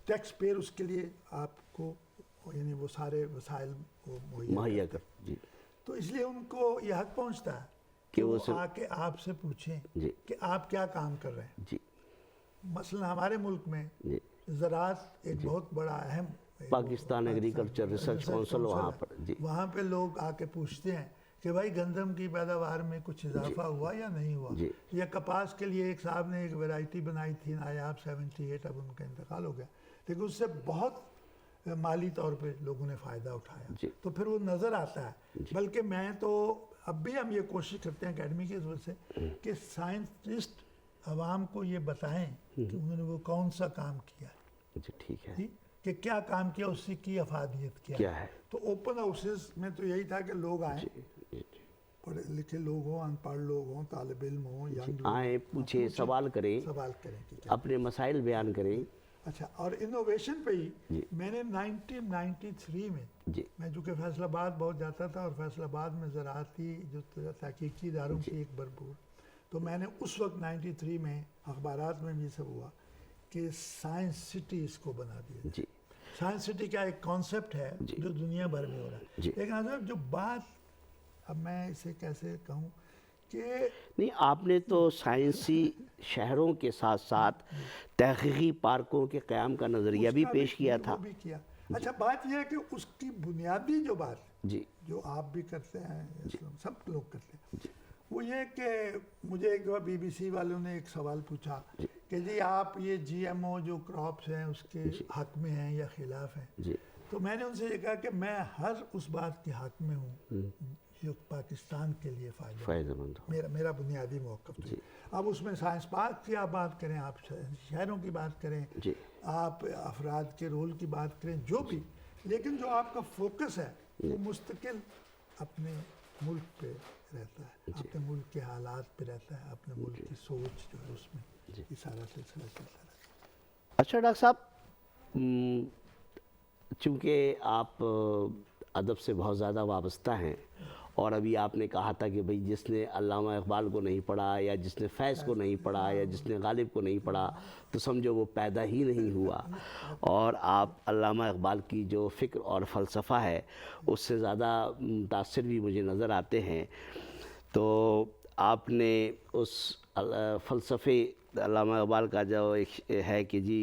ٹیکس پیئر اس کے لیے آپ کو، یعنی وہ سارے وسائل مہیا کر. تو اس لیے ان کو یہ حق پہنچتا ہے کہ وہ آ کے آپ سے پوچھیں کہ آپ کیا کام کر رہے ہیں. مثلا ہمارے ملک میں زراعت ایک بہت بڑا اہم، پاکستان ایگریکلچر ریسرچ کونسل وہاں پہ لوگ آ کے پوچھتے ہیں کہ بھائی گندم کی پیداوار میں کچھ اضافہ ہوا یا نہیں ہوا، یا کپاس کے لیے ایک صاحب نے ایک ویرائٹی بنائی تھی نایاب 78، اب ان کا انتقال ہو گیا، لیکن اس سے بہت مالی طور پہ لوگوں نے فائدہ اٹھایا. تو پھر وہ نظر آتا ہے. بلکہ میں تو اب بھی ہم یہ کوشش کرتے ہیں اکیڈمی کی ضرورت سے کہ سائنسسٹ عوام کو یہ بتائیں کہ انہوں نے وہ کون سا کام کیا ہے، ٹھیک ہے، کہ کیا کام کیا، اس کی افادیت کیا ہے. تو اوپن ہاؤسز میں تو یہی تھا کہ لوگ آئیں، پڑھے لکھے لوگ ہوں، ان پڑھ لوگ ہوں، طالب علم ہوں، ینگ لوگ آئیں، پوچھیں، سوال کریں، اپنے مسائل بیان کریں. اچھا، اور انوویشن پہ ہی میں نے 1993 میں چونکہ فیصل آباد بہت جاتا تھا، اور فیصل آباد میں زراعتی جو تحقیقی اداروں کی ایک بھرپور، تو میں نے اس وقت 93 میں اخبارات میں بھی سب ہوا کہ سائنس سٹی اس کو بنا دیا. سائنس سٹی کا ایک کانسیپٹ ہے جو دنیا بھر میں ہو رہا ہے. لیکن حضرت جو بات، اب میں اسے کیسے کہوں کہ نہیں، آپ نے تو سائنسی شہروں کے ساتھ ساتھ تحقیقی پارکوں کے قیام کا نظریہ بھی پیش کیا تھا. اچھا، بات یہ ہے کہ اس کی بنیادی جو بات جو آپ بھی کرتے ہیں، سب لوگ کرتے ہیں، وہ یہ کہ مجھے ایک دفعہ بی بی سی والوں نے ایک سوال پوچھا کہ جی آپ یہ جی ایم او جو کراپس ہیں اس کے حق میں ہیں یا خلاف ہیں. تو میں نے ان سے یہ کہا کہ میں ہر اس بات کے حق میں ہوں جو پاکستان کے لیے فائدہ مند ہو. میرا بنیادی موقف تھا. اب اس میں سائنس پارک کی آپ بات کریں، آپ شہروں کی بات کریں، آپ افراد کے رول کی بات کریں، جو بھی، لیکن جو آپ کا فوکس ہے وہ مستقل اپنے ملک پہ رہتا ہے، اپنے ملک کے حالات پہ رہتا ہے، اپنے ملک کی سوچ جو ہے اس میں یہ سارا سلسلہ چلتا رہتا ہے. اچھا ڈاکٹر صاحب، چونکہ آپ ادب سے بہت زیادہ وابستہ ہیں، اور ابھی آپ نے کہا تھا کہ بھئی جس نے علامہ اقبال کو نہیں پڑھا، یا جس نے فیض کو نہیں پڑھا، یا جس نے غالب کو نہیں پڑھا، تو سمجھو وہ پیدا ہی نہیں ہوا. اور آپ علامہ اقبال کی جو فکر اور فلسفہ ہے اس سے زیادہ متاثر بھی مجھے نظر آتے ہیں. تو آپ نے اس فلسفے علامہ اقبال کا جو ہے کہ جی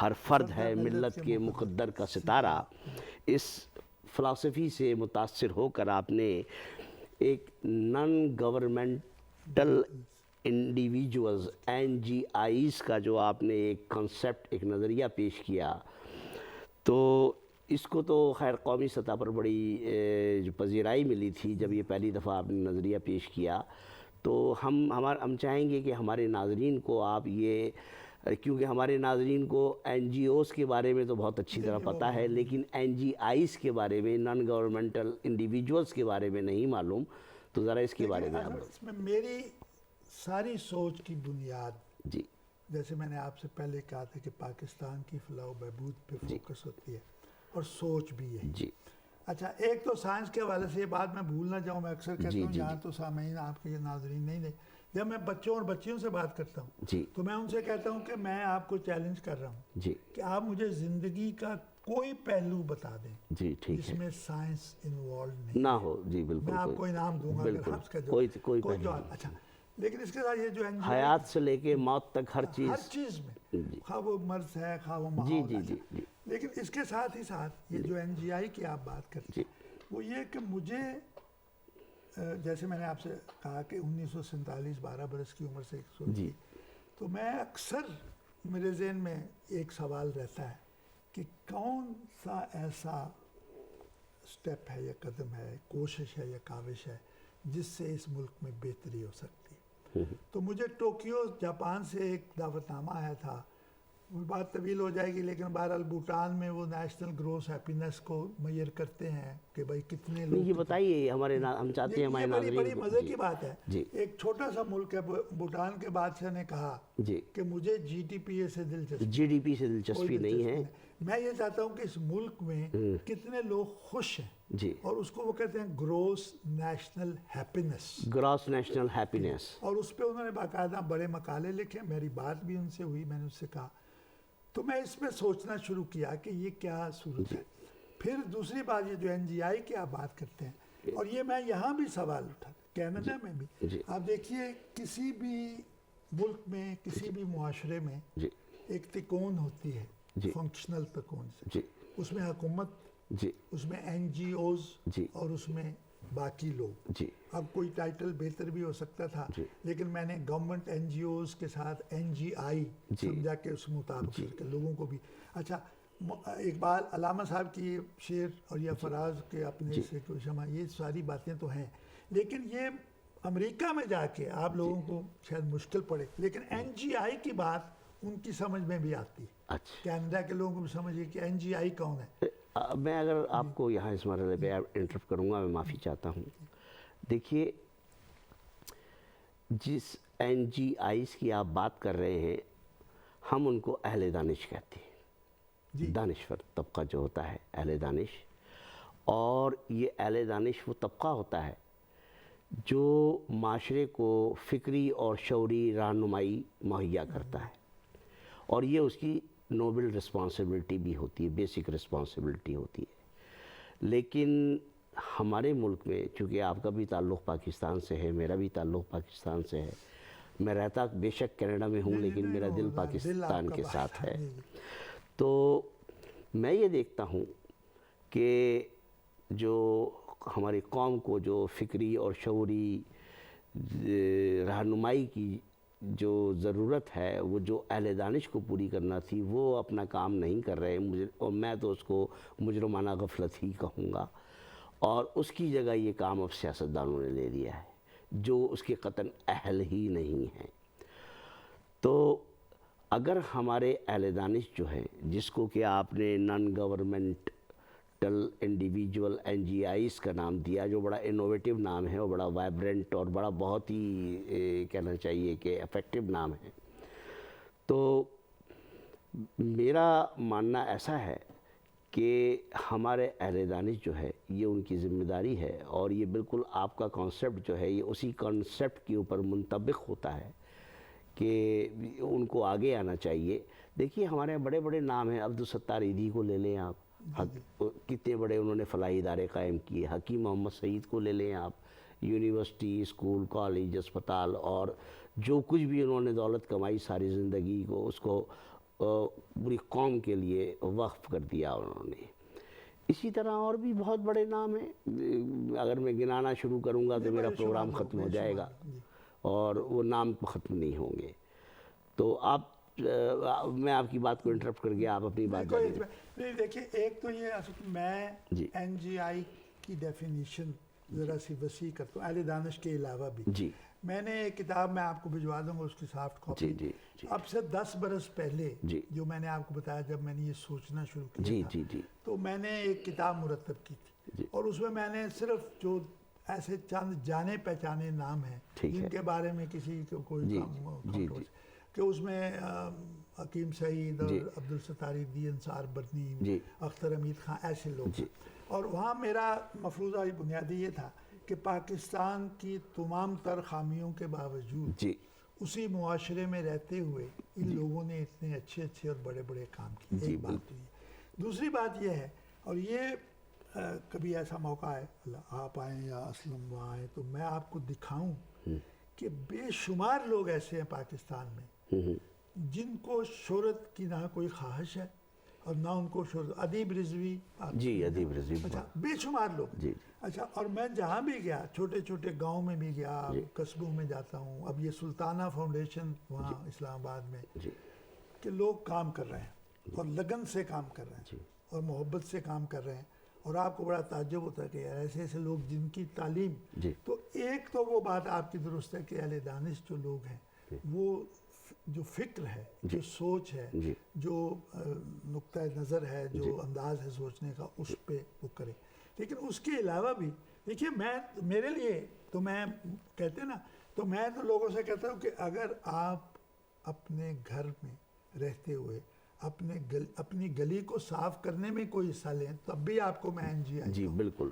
ہر فرد ہے ملت کے مقدر کا ستارہ، اس فلسفی سے متاثر ہو کر آپ نے ایک نان گورنمنٹل انڈیویجولز NGIs کا جو آپ نے ایک کنسیپٹ، ایک نظریہ پیش کیا. تو اس کو تو خیر قومی سطح پر بڑی جو پذیرائی ملی تھی جب یہ پہلی دفعہ آپ نے نظریہ پیش کیا، تو ہم چاہیں گے کہ ہمارے ناظرین کو آپ یہ، کیونکہ ہمارے ناظرین کو این جی اوز کے بارے میں تو بہت اچھی طرح پتہ ہے، لیکن این جی آئیز کے بارے میں، نان گورنمنٹل انڈیویجولز کے بارے میں نہیں معلوم، تو ذرا اس کے بارے میں آپ اس میں میری ساری سوچ کی بنیاد، جی جیسے میں نے آپ سے پہلے کہا تھا کہ پاکستان کی فلاح و بہبود پہ فوکس ہوتی ہے اور سوچ بھی ہے. جی اچھا، ایک تو سائنس کے حوالے سے یہ بات میں بھول نہ جاؤں، میں اکثر کہتا ہوں یہاں تو سامعین آپ کے ناظرین نہیں، جب میں بچوں اور بچیوں سے بات کرتا ہوں جی تو میں ان سے کہتا ہوں کہ میں آپ کو چیلنج کر رہا ہوں جی کہ آپ مجھے زندگی کا کوئی پہلو بتا دیں جی ٹھیک جس ہے، میں سائنس انوالو نہیں، نہ ہو. جی بالکل، میں آپ کو انعام دوں گا اگر آپ اس کا کوئی کوئی جواب. اچھا، لیکن اس کے ساتھ یہ جو حیات سے لے کے موت تک ہر ہر چیز. چیز میں، خواہ وہ مرض ہے خواہ وہ جی ماحول. جی اچھا، جی جی لیکن اس کے ساتھ ہی ساتھ یہ جو این جی آئی کی آپ بات کرتے ہیں وہ یہ کہ مجھے، جیسے میں نے آپ سے کہا کہ 1947 12 برس کی عمر سے سوچی، تو میں اکثر میرے ذہن میں ایک سوال رہتا ہے کہ کون سا ایسا سٹیپ ہے یا قدم ہے، کوشش ہے یا کاوش ہے جس سے اس ملک میں بہتری ہو سکتی ہے. تو مجھے ٹوکیو جاپان سے ایک دعوت نامہ آیا تھا، وہ بات طویل ہو جائے گی، لیکن بہرحال بھوٹان میں وہ نیشنل گروس ہیپینس کو میئر کرتے ہیں کہ بھائی کتنے لوگ. یہ بتائیے ہمارے ہم چاہتے ہیں ہمارے ناظرین بڑی مزے کی بات ہے. جی ایک چھوٹا سا ملک ہے بھوٹان کے بادشاہ نے کہا جی کہ مجھے جی ٹی پی اے سے دلچسپی، جی ڈی پی سے دلچسپی نہیں ہے. میں یہ چاہتا ہوں کہ اس ملک میں کتنے لوگ خوش ہیں، جی اور اس کو وہ کہتے ہیں gross national happiness, gross national happiness. اور اس پہ انہوں نے باقاعدہ بڑے مقالے لکھے. میری بات بھی ان سے ہوئی، میں نے اس سے کہا، تو میں اس پہ سوچنا شروع کیا کہ یہ کیا صورت ہے. پھر دوسری بات یہ جو این جی آئی کی آپ بات کرتے ہیں، اور یہ میں یہاں بھی سوال اٹھا کینیڈا میں بھی. آپ دیکھیے کسی بھی ملک میں، کسی بھی معاشرے میں ایک تکون ہوتی ہے، فنکشنل تکون سے، اس میں حکومت، اس میں این جی اوز، اور اس میں باقی لوگ. اب کوئی ٹائٹل بہتر بھی ہو سکتا تھا، لیکن میں نے گورنمنٹ این جی اوز کے ساتھ این جی آئی سمجھا کہ اس مطابق کہ لوگوں کو بھی. اچھا، اقبال علامہ صاحب کی شعر اور یا فراز کے اپنے سے کوئی شمع، یہ ساری باتیں تو ہیں، لیکن یہ امریکہ میں جا کے آپ لوگوں کو شاید مشکل پڑے، لیکن این جی آئی کی بات ان کی سمجھ میں بھی آتی ہے. کینیڈا کے لوگوں کو بھی سمجھے کہ این جی آئی کون ہے. میں اگر آپ کو یہاں اس مرحلے پہ انٹرپٹ کروں گا، میں معافی چاہتا ہوں. دیکھیے، جس این جی آئیز کی آپ بات کر رہے ہیں، ہم ان کو اہل دانش کہتے ہیں. دانشور طبقہ جو ہوتا ہے، اہل دانش. اور یہ اہل دانش وہ طبقہ ہوتا ہے جو معاشرے کو فکری اور شعوری رہنمائی مہیا کرتا ہے، اور یہ اس کی نوبل رسپانسبلٹی بھی ہوتی ہے، بیسک رسپانسبلٹی ہوتی ہے. لیکن ہمارے ملک میں، چونکہ آپ کا بھی تعلق پاکستان سے ہے، میرا بھی تعلق پاکستان سے ہے، میں رہتا بے شک کینیڈا میں ہوں، لیکن میرا دل پاکستان کے ساتھ ہے. تو میں یہ دیکھتا ہوں کہ جو ہماری قوم کو جو فکری اور شعوری رہنمائی کی جو ضرورت ہے، وہ جو اہل دانش کو پوری کرنا تھی، وہ اپنا کام نہیں کر رہے، اور میں تو اس کو مجرمانہ غفلت ہی کہوں گا. اور اس کی جگہ یہ کام اب سیاستدانوں نے لے لیا ہے جو اس کے قطعاً اہل ہی نہیں ہیں. تو اگر ہمارے اہل دانش جو ہیں، جس کو کہ آپ نے non governmental individual N G Is کا نام دیا، جو بڑا انوویٹیو نام ہے اور بڑا وائبرنٹ اور بڑا بہت ہی کہنا چاہیے کہ افیکٹو نام ہے، تو میرا ماننا ایسا ہے کہ ہمارے اہل دانش جو ہے، یہ ان کی ذمہ داری ہے، اور یہ بالکل آپ کا کانسیپٹ جو ہے، یہ اسی کانسیپٹ کے اوپر منطبق ہوتا ہے کہ ان کو آگے آنا چاہیے. دیکھیے، ہمارے بڑے بڑے نام ہیں. عبدالستار ایدھی کو لے لیں آپ، کتنے بڑے انہوں نے فلاحی ادارے قائم کیے. حکیم محمد سعید کو لے لیں آپ، یونیورسٹی، اسکول، کالج، اسپتال، اور جو کچھ بھی انہوں نے دولت کمائی ساری زندگی کو، اس کو پوری قوم کے لیے وقف کر دیا انہوں نے. اسی طرح اور بھی بہت بڑے نام ہیں. اگر میں گنانا شروع کروں گا تو میرا پروگرام ختم ہو جائے گا، اور وہ نام ختم نہیں ہوں گے. تو آپ میں آپ کی بات کو انٹرپٹ کر گیا, آپ اپنی بات جاری رکھیں. نہیں دیکھیے, ایک تو یہ اصل میں جی. این جی آئی کی ڈیفینیشن ذرا سی وسیع کرتا ہوں, اہل دانش کے علاوہ بھی. جی میں نے ایک کتاب میں آپ کو بھجوا دوں گا, اس کی سافٹ کاپی. جی جی اب سے 10 برس پہلے جی. جو میں نے آپ کو بتایا جب میں نے یہ سوچنا شروع کیا جی تھا, جی جی تو میں نے ایک کتاب مرتب کی تھی جی. اور اس میں نے صرف جو ایسے چند جانے پہچانے نام ہیں جن کے بارے میں کسی کو کوئی کہ اس میں حکیم سعید اور عبدالستار دی انصار بدنی, اختر حمید خان, ایسے لوگ. اور وہاں میرا مفروضہ بنیادی یہ تھا کہ پاکستان کی تمام تر خامیوں کے باوجود اسی معاشرے میں رہتے ہوئے ان لوگوں نے اتنے اچھے اچھے اور بڑے بڑے کام کیے. ایک بات تو یہ. دوسری بات یہ ہے, اور یہ کبھی ایسا موقع ہے آپ آئیں یا اسلم وہاں آئیں تو میں آپ کو دکھاؤں کہ بے شمار لوگ ایسے ہیں پاکستان میں جن کو شہرت کی نہ کوئی خواہش ہے اور نہ ان کو شہرت. ادیب رضوی, جی ادیب رضوی, اچھا بے شمار لوگ. جی. اچھا, اور میں جہاں بھی گیا, چھوٹے چھوٹے گاؤں میں بھی گیا, قصبوں میں جاتا ہوں. اب یہ سلطانہ فاؤنڈیشن وہاں اسلام آباد میں, کہ لوگ کام کر رہے ہیں اور لگن سے کام کر رہے ہیں اور محبت سے کام کر رہے ہیں. اور آپ کو بڑا تعجب ہوتا ہے کہ یار ایسے ایسے لوگ جن کی تعلیم, تو ایک تو وہ بات آپ کی درست ہے کہ اہل دانش جو لوگ ہیں وہ جو فکر ہے, جو سوچ ہے, جو نقطہ نظر ہے, جو انداز ہے سوچنے کا, اس پہ وہ کرے. لیکن اس کے علاوہ بھی دیکھیے, میرے لیے تو میں کہتے ہیں نا, تو میں تو لوگوں سے کہتا ہوں کہ اگر آپ اپنے گھر میں رہتے ہوئے اپنی گلی کو صاف کرنے میں کوئی حصہ لیں تب بھی آپ کو میں این جی آئی. جی بالکل,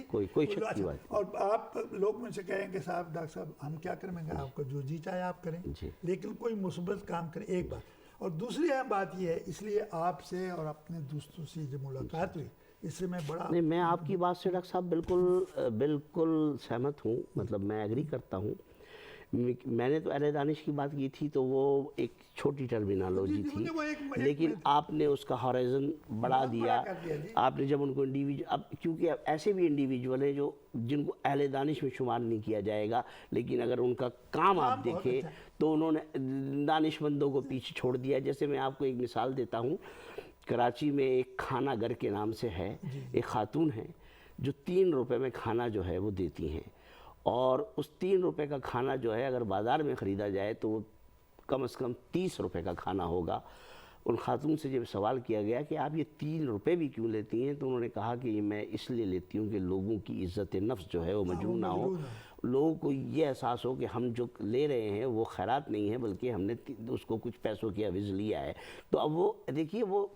کوئی شک کی بات. اور آپ لوگ مجھ سے کہیں کہ صاحب ڈاکٹر صاحب ہم کیا کریں گے, آپ کو جو جی چاہے آپ کریں, لیکن کوئی مثبت کام کریں. ایک بات. اور دوسری اہم بات یہ ہے, اس لیے آپ سے اور اپنے دوستوں سے جو ملاقات ہوئی, اس سے میں بڑا نہیں, میں آپ کی بات سے ڈاکٹر صاحب بالکل سہمت ہوں, مطلب میں ایگری کرتا ہوں. میں نے تو اہل دانش کی بات کی تھی تو وہ ایک چھوٹی ٹرمینالوجی تھی, لیکن آپ نے اس کا ہورائزن بڑھا دیا. آپ نے جب ان کو اب کیونکہ ایسے بھی انڈیویجول ہیں جن کو اہل دانش میں شمار نہیں کیا جائے گا, لیکن اگر ان کا کام آپ دیکھیں تو انہوں نے دانش مندوں کو پیچھے چھوڑ دیا. جیسے میں آپ کو ایک مثال دیتا ہوں, کراچی میں ایک کھانا گھر کے نام سے ہے, ایک خاتون ہے جو 3 روپے میں کھانا جو ہے وہ دیتی ہیں, اور اس 3 روپے کا کھانا جو ہے اگر بازار میں خریدا جائے تو وہ کم از کم 30 روپے کا کھانا ہوگا. ان خاتون سے جب سوال کیا گیا کہ آپ یہ 3 روپے بھی کیوں لیتی ہیں, تو انہوں نے کہا کہ یہ میں اس لیے لیتی ہوں کہ لوگوں کی عزت نفس جو ہے وہ مجروح نہ ہو, لوگوں کو یہ احساس ہو کہ ہم جو لے رہے ہیں وہ خیرات نہیں ہے بلکہ ہم نے اس کو کچھ پیسوں کی عوض لیا ہے. تو اب وہ دیکھیے, وہ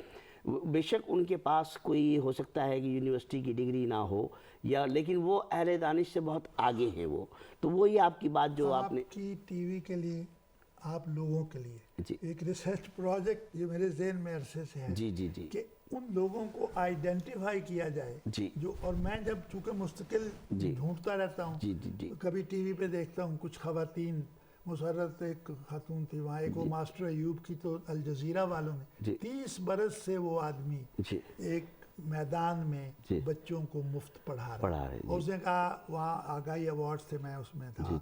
بے شک ان کے پاس کوئی ہو سکتا ہے کہ یونیورسٹی کی ڈگری نہ ہو, لیکن وہ اہل دانش سے بہت آگے ہیں. وہ تو وہی آپ کی بات جو آپ نے کی ٹی وی کے لیے, آپ لوگوں کے لیے ایک ریسرچ پروجیکٹ جو میرے ذہن میں عرصے سے ہے کہ ان لوگوں کو آئیڈینٹیفائی کیا جائے جو, اور میں جب چونکہ مستقل ڈھونڈتا رہتا ہوں, کبھی ٹی وی پہ دیکھتا ہوں کچھ خواتین, مسرت ایک خاتون تھی وہاں, ایک وہ ماسٹر ایوب کی تو الجزیرہ والوں نے 30 برس سے وہ آدمی ایک میدان میں بچوں کو مفت پڑھا رہا ہے. اور اس نے کہا, وہاں آگاہی ایوارڈز تھے, میں اس میں تھا,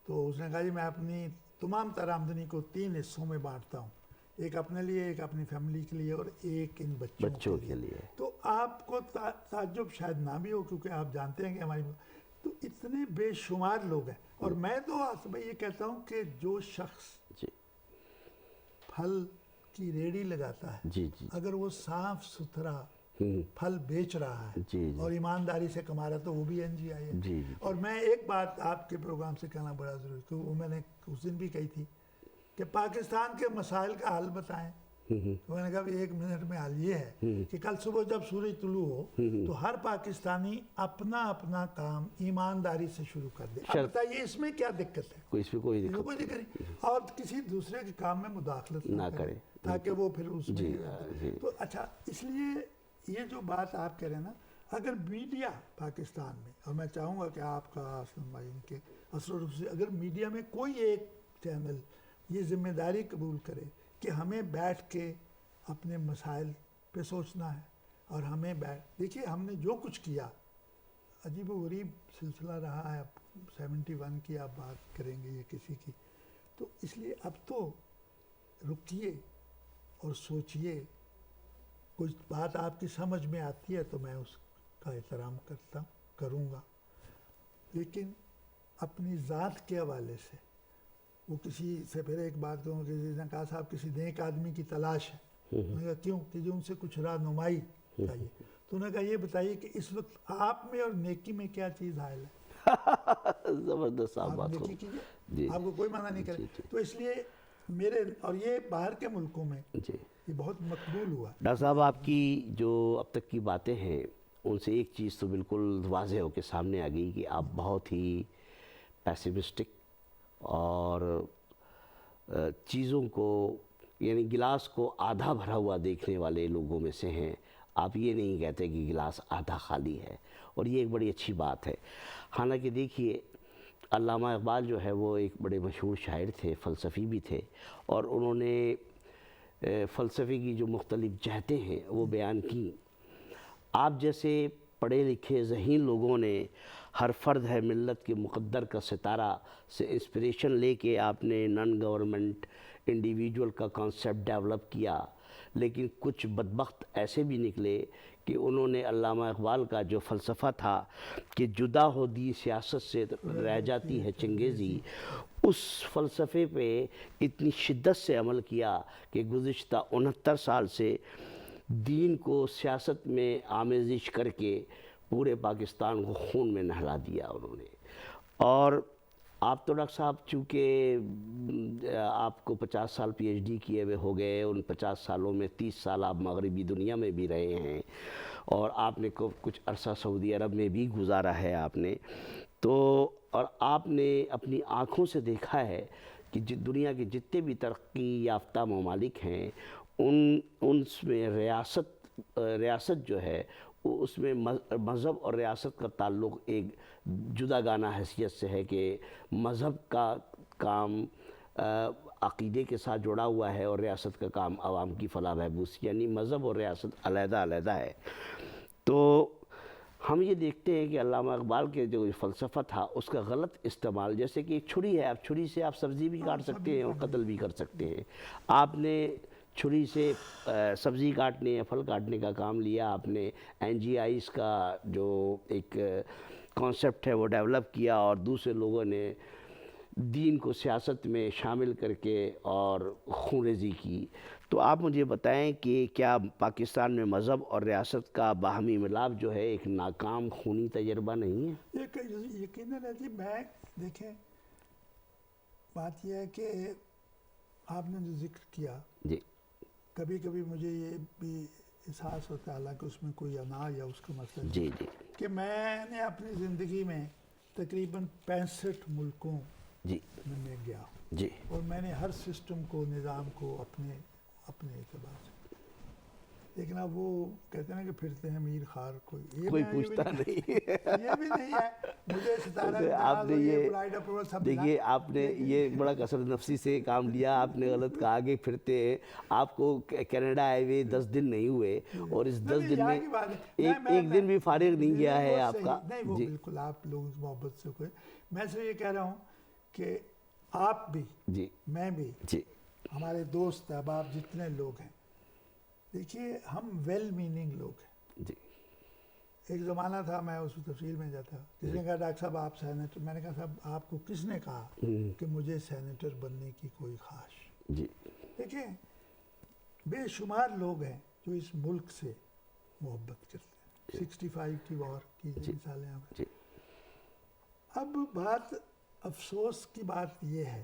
تو اس نے کہا جی میں اپنی تمام تر آمدنی کو 3 حصوں میں بانٹتا ہوں, ایک اپنے لیے, ایک اپنی فیملی کے لیے, اور ایک ان بچوں کے لیے. تو آپ کو تعجب شاید نہ بھی ہو کیونکہ آپ جانتے ہیں کہ ہماری تو اتنے بے شمار لوگ ہیں. اور میں تو یہ کہتا ہوں کہ جو شخص پھل کی ریڑھی لگاتا ہے, اگر وہ صاف ستھرا پھل بیچ رہا ہے اور ایمانداری سے کما رہا ہے تو وہ بھی این جی آئی ہے. اور میں ایک بات آپ کے پروگرام سے کہنا بڑا ضروری, کہ وہ میں نے اس دن بھی کہی تھی کہ پاکستان کے مسائل کا حل بتائیں. میں نے کہا 1 منٹ میں حل یہ ہے کہ کل صبح جب سورج طلوع ہو تو ہر پاکستانی اپنا اپنا کام ایمانداری سے شروع کر دے. اب بتائیے اس میں کیا دقت ہے؟ کوئی دقت نہیں, اور کسی دوسرے کے کام میں مداخلت نہ کرے تاکہ وہ پھر اس میں. تو اچھا, اس لیے یہ جو بات آپ کہہ رہے ہیں نا, اگر میڈیا پاکستان میں, اور میں چاہوں گا کہ آپ کا اسلم بھائی ان کے اثر و رسوخ سے, اگر میڈیا میں کوئی ایک چینل یہ ذمہ داری قبول کرے کہ ہمیں بیٹھ کے اپنے مسائل پہ سوچنا ہے, اور ہمیں دیکھیے ہم نے جو کچھ کیا عجیب و غریب سلسلہ رہا ہے. 71 کی آپ بات کریں گے یا کسی کی, تو اس لیے اب تو رکیے اور سوچیے، کچھ بات آپ کی سمجھ میں آتی ہے تو میں اس کا احترام کروں گا، لیکن اپنی ذات کے حوالے سے وہ کسی سے پہلے ایک بات کہوں کہ جس نے کہا صاحب کسی نیک آدمی کی تلاش ہے، میں نے کہا کیوں؟ کہ جو ان سے کچھ رہنمائی چاہیے. تو انہوں نے کہا یہ بتائیے کہ اس وقت آپ میں اور نیکی میں کیا چیز حائل ہے؟ زبردست آپ بات نیکی ہو. کیجیے، آپ کو کوئی منع نہیں کرے. تو اس لیے میرے اور یہ باہر کے ملکوں میں جی یہ بہت مقبول ہوا. ڈاکٹر صاحب، آپ کی جو اب تک کی باتیں ہیں ان سے ایک چیز تو بالکل واضح ہو کے سامنے آ گئی کہ آپ بہت ہی پیسمسٹک اور چیزوں کو، یعنی گلاس کو آدھا بھرا ہوا دیکھنے والے لوگوں میں سے ہیں. آپ یہ نہیں کہتے کہ گلاس آدھا خالی ہے، اور یہ ایک بڑی اچھی بات ہے. حالانکہ دیکھیے، علامہ اقبال جو ہے وہ ایک بڑے مشہور شاعر تھے، فلسفی بھی تھے، اور انہوں نے فلسفے کی جو مختلف جہتیں ہیں وہ بیان کی. آپ جیسے پڑھے لکھے ذہین لوگوں نے ہر فرد ہے ملت کے مقدر کا ستارہ سے انسپریشن لے کے آپ نے نان گورنمنٹ انڈیویجول کا کانسیپٹ ڈیولپ کیا. لیکن کچھ بدبخت ایسے بھی نکلے کہ انہوں نے علامہ اقبال کا جو فلسفہ تھا کہ جدا ہو دی سیاست سے رہ جاتی ہے چنگیزی، اس فلسفے پہ اتنی شدت سے عمل کیا کہ گزشتہ 69 سال سے دین کو سیاست میں آمیزش کر کے پورے پاکستان کو خون میں نہلا دیا انہوں نے. اور آپ تو ڈاکٹر صاحب چونکہ آپ کو 50 سال پی ایچ ڈی کیے ہوئے ہو گئے، ان 50 سالوں میں 30 سال آپ مغربی دنیا میں بھی رہے ہیں، اور آپ نے کچھ عرصہ سعودی عرب میں بھی گزارا ہے آپ نے، تو اور آپ نے اپنی آنکھوں سے دیکھا ہے کہ دنیا کے جتنے بھی ترقی یافتہ ممالک ہیں ان میں ریاست جو ہے اس میں مذہب اور ریاست کا تعلق ایک جداگانہ حیثیت سے ہے کہ مذہب کا کام عقیدے کے ساتھ جڑا ہوا ہے اور ریاست کا کام عوام کی فلاح بہبود، یعنی مذہب اور ریاست علیحدہ علیحدہ ہے. تو ہم یہ دیکھتے ہیں کہ علامہ اقبال کے جو فلسفہ تھا اس کا غلط استعمال، جیسے کہ ایک چھری ہے، آپ چھری سے آپ سبزی بھی کاٹ سکتے ہیں اور قتل بھی کر سکتے ہیں. آپ نے چھری سے سبزی کاٹنے یا پھل کاٹنے کا کام لیا، آپ نے این جی آئیز کا جو ایک کانسیپٹ ہے وہ ڈیولپ کیا، اور دوسرے لوگوں نے دین کو سیاست میں شامل کر کے اور خون ریزی کی. تو آپ مجھے بتائیں کہ کیا پاکستان میں مذہب اور ریاست کا باہمی ملاپ جو ہے ایک ناکام خونی تجربہ نہیں ہے؟ یقیناً ہے جی. میں دیکھیں، بات یہ ہے کہ آپ نے جو ذکر کیا، جی کبھی کبھی مجھے یہ بھی احساس ہوتا ہے، حالانکہ اس میں کوئی انا یا اس کا مسئلہ نہیں، جی جی کہ میں نے اپنی زندگی میں تقریباً 65 ملکوں جی میں گیا، جی اور میں نے ہر سسٹم کو، نظام کو اپنے اعتبار سے، لیکن اب وہ کہتے ہیں کہ پھرتے ہیں میر خار، کوئی پوچھتا نہیں. یہ بھی نہیں ہے. مجھے ستارہ آپ نے یہ سب دیکھیے، آپ نے یہ بڑا کثر نفسی سے کام لیا. آپ نے غلط کہا کہ پھرتے ہیں. آپ کو کینیڈا آئے ہوئے 10 دن نہیں ہوئے، اور اس 10 دن میں ایک دن بھی فارغ نہیں گیا ہے آپ کا. نہیں، وہ بالکل آپ لوگوں کی محبت سے کوئی، میں سے یہ کہہ رہا ہوں کہ آپ بھی، جی میں بھی، جی ہمارے دوست احباب جتنے لوگ ہیں، دیکھیے ہم ویل میننگ لوگ ہیں. جی ایک زمانہ تھا، میں اس تفصیل میں جاتا، کسی نے کہا ڈاکٹر صاحب آپ سینیٹر، میں نے کہا صاحب آپ کو کس نے کہا کہ مجھے سینیٹر بننے کی کوئی خواہش؟ جی دیکھیں، بے شمار لوگ ہیں جو اس ملک سے محبت کرتے ہیں. 65 کی وار کی مثالیں آپ. جی اب بات افسوس کی بات یہ ہے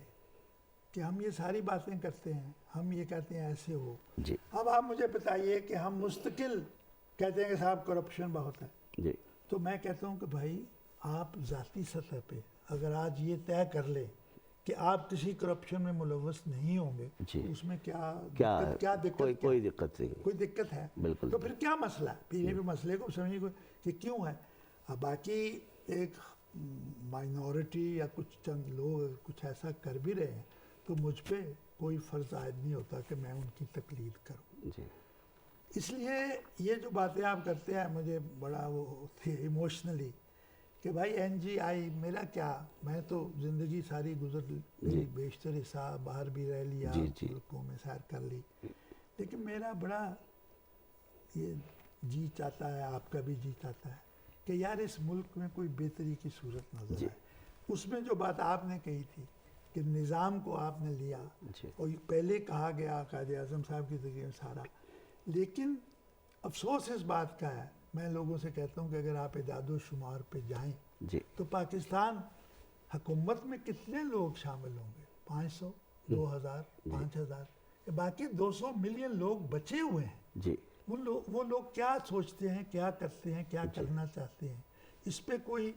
کہ ہم یہ ساری باتیں کرتے ہیں، ہم یہ کہتے ہیں ایسے ہو. جی اب آپ مجھے بتائیے کہ ہم مستقل کہتے ہیں کہ صاحب کرپشن بہت ہے، جی تو میں کہتا ہوں کہ بھائی آپ ذاتی سطح پہ اگر آج یہ طے کر لیں کہ آپ کسی کرپشن میں ملوث نہیں ہوں گے، جی، تو اس میں کیا دقت؟ کوئی دقت نہیں. کوئی دقت ہے؟ بالکل. تو پھر کیا مسئلہ ہے؟ پھر یہ بھی مسئلے کو سمجھیے کہ کیوں ہے. اب باقی ایک مائنورٹی یا کچھ چند لوگ کچھ ایسا کر بھی رہے ہیں تو مجھ پہ کوئی فرض عائد نہیں ہوتا کہ میں ان کی تقلید کروں. جی اس لیے یہ جو باتیں آپ کرتے ہیں مجھے بڑا وہ ہوتی ہے ایموشنلی، کہ بھائی NGI میرا کیا، میں تو زندگی ساری گزر لی، بیشتر حصہ باہر بھی رہ لیا، ملکوں میں سیر کر لی، لیکن میرا بڑا یہ جی چاہتا ہے، آپ کا بھی جی چاہتا ہے کہ یار اس ملک میں کوئی بہتری کی صورت نظر آئے۔ اس میں جو بات آپ نے کہی تھی کہ نظام کو آپ نے لیا، اور پہلے کہا گیا قائد اعظم صاحب کی ذریعے سارا، لیکن افسوس اس بات کا ہے، میں لوگوں سے کہتا ہوں کہ اگر آپ اعداد و شمار پہ جائیں تو پاکستان حکومت میں کتنے لوگ شامل ہوں گے؟ 500، 2000، 5000، باقی 200 ملین لوگ بچے ہوئے ہیں۔ وہ لوگ کیا سوچتے ہیں، کیا کرتے ہیں، کیا کرنا چاہتے ہیں، اس پہ کوئی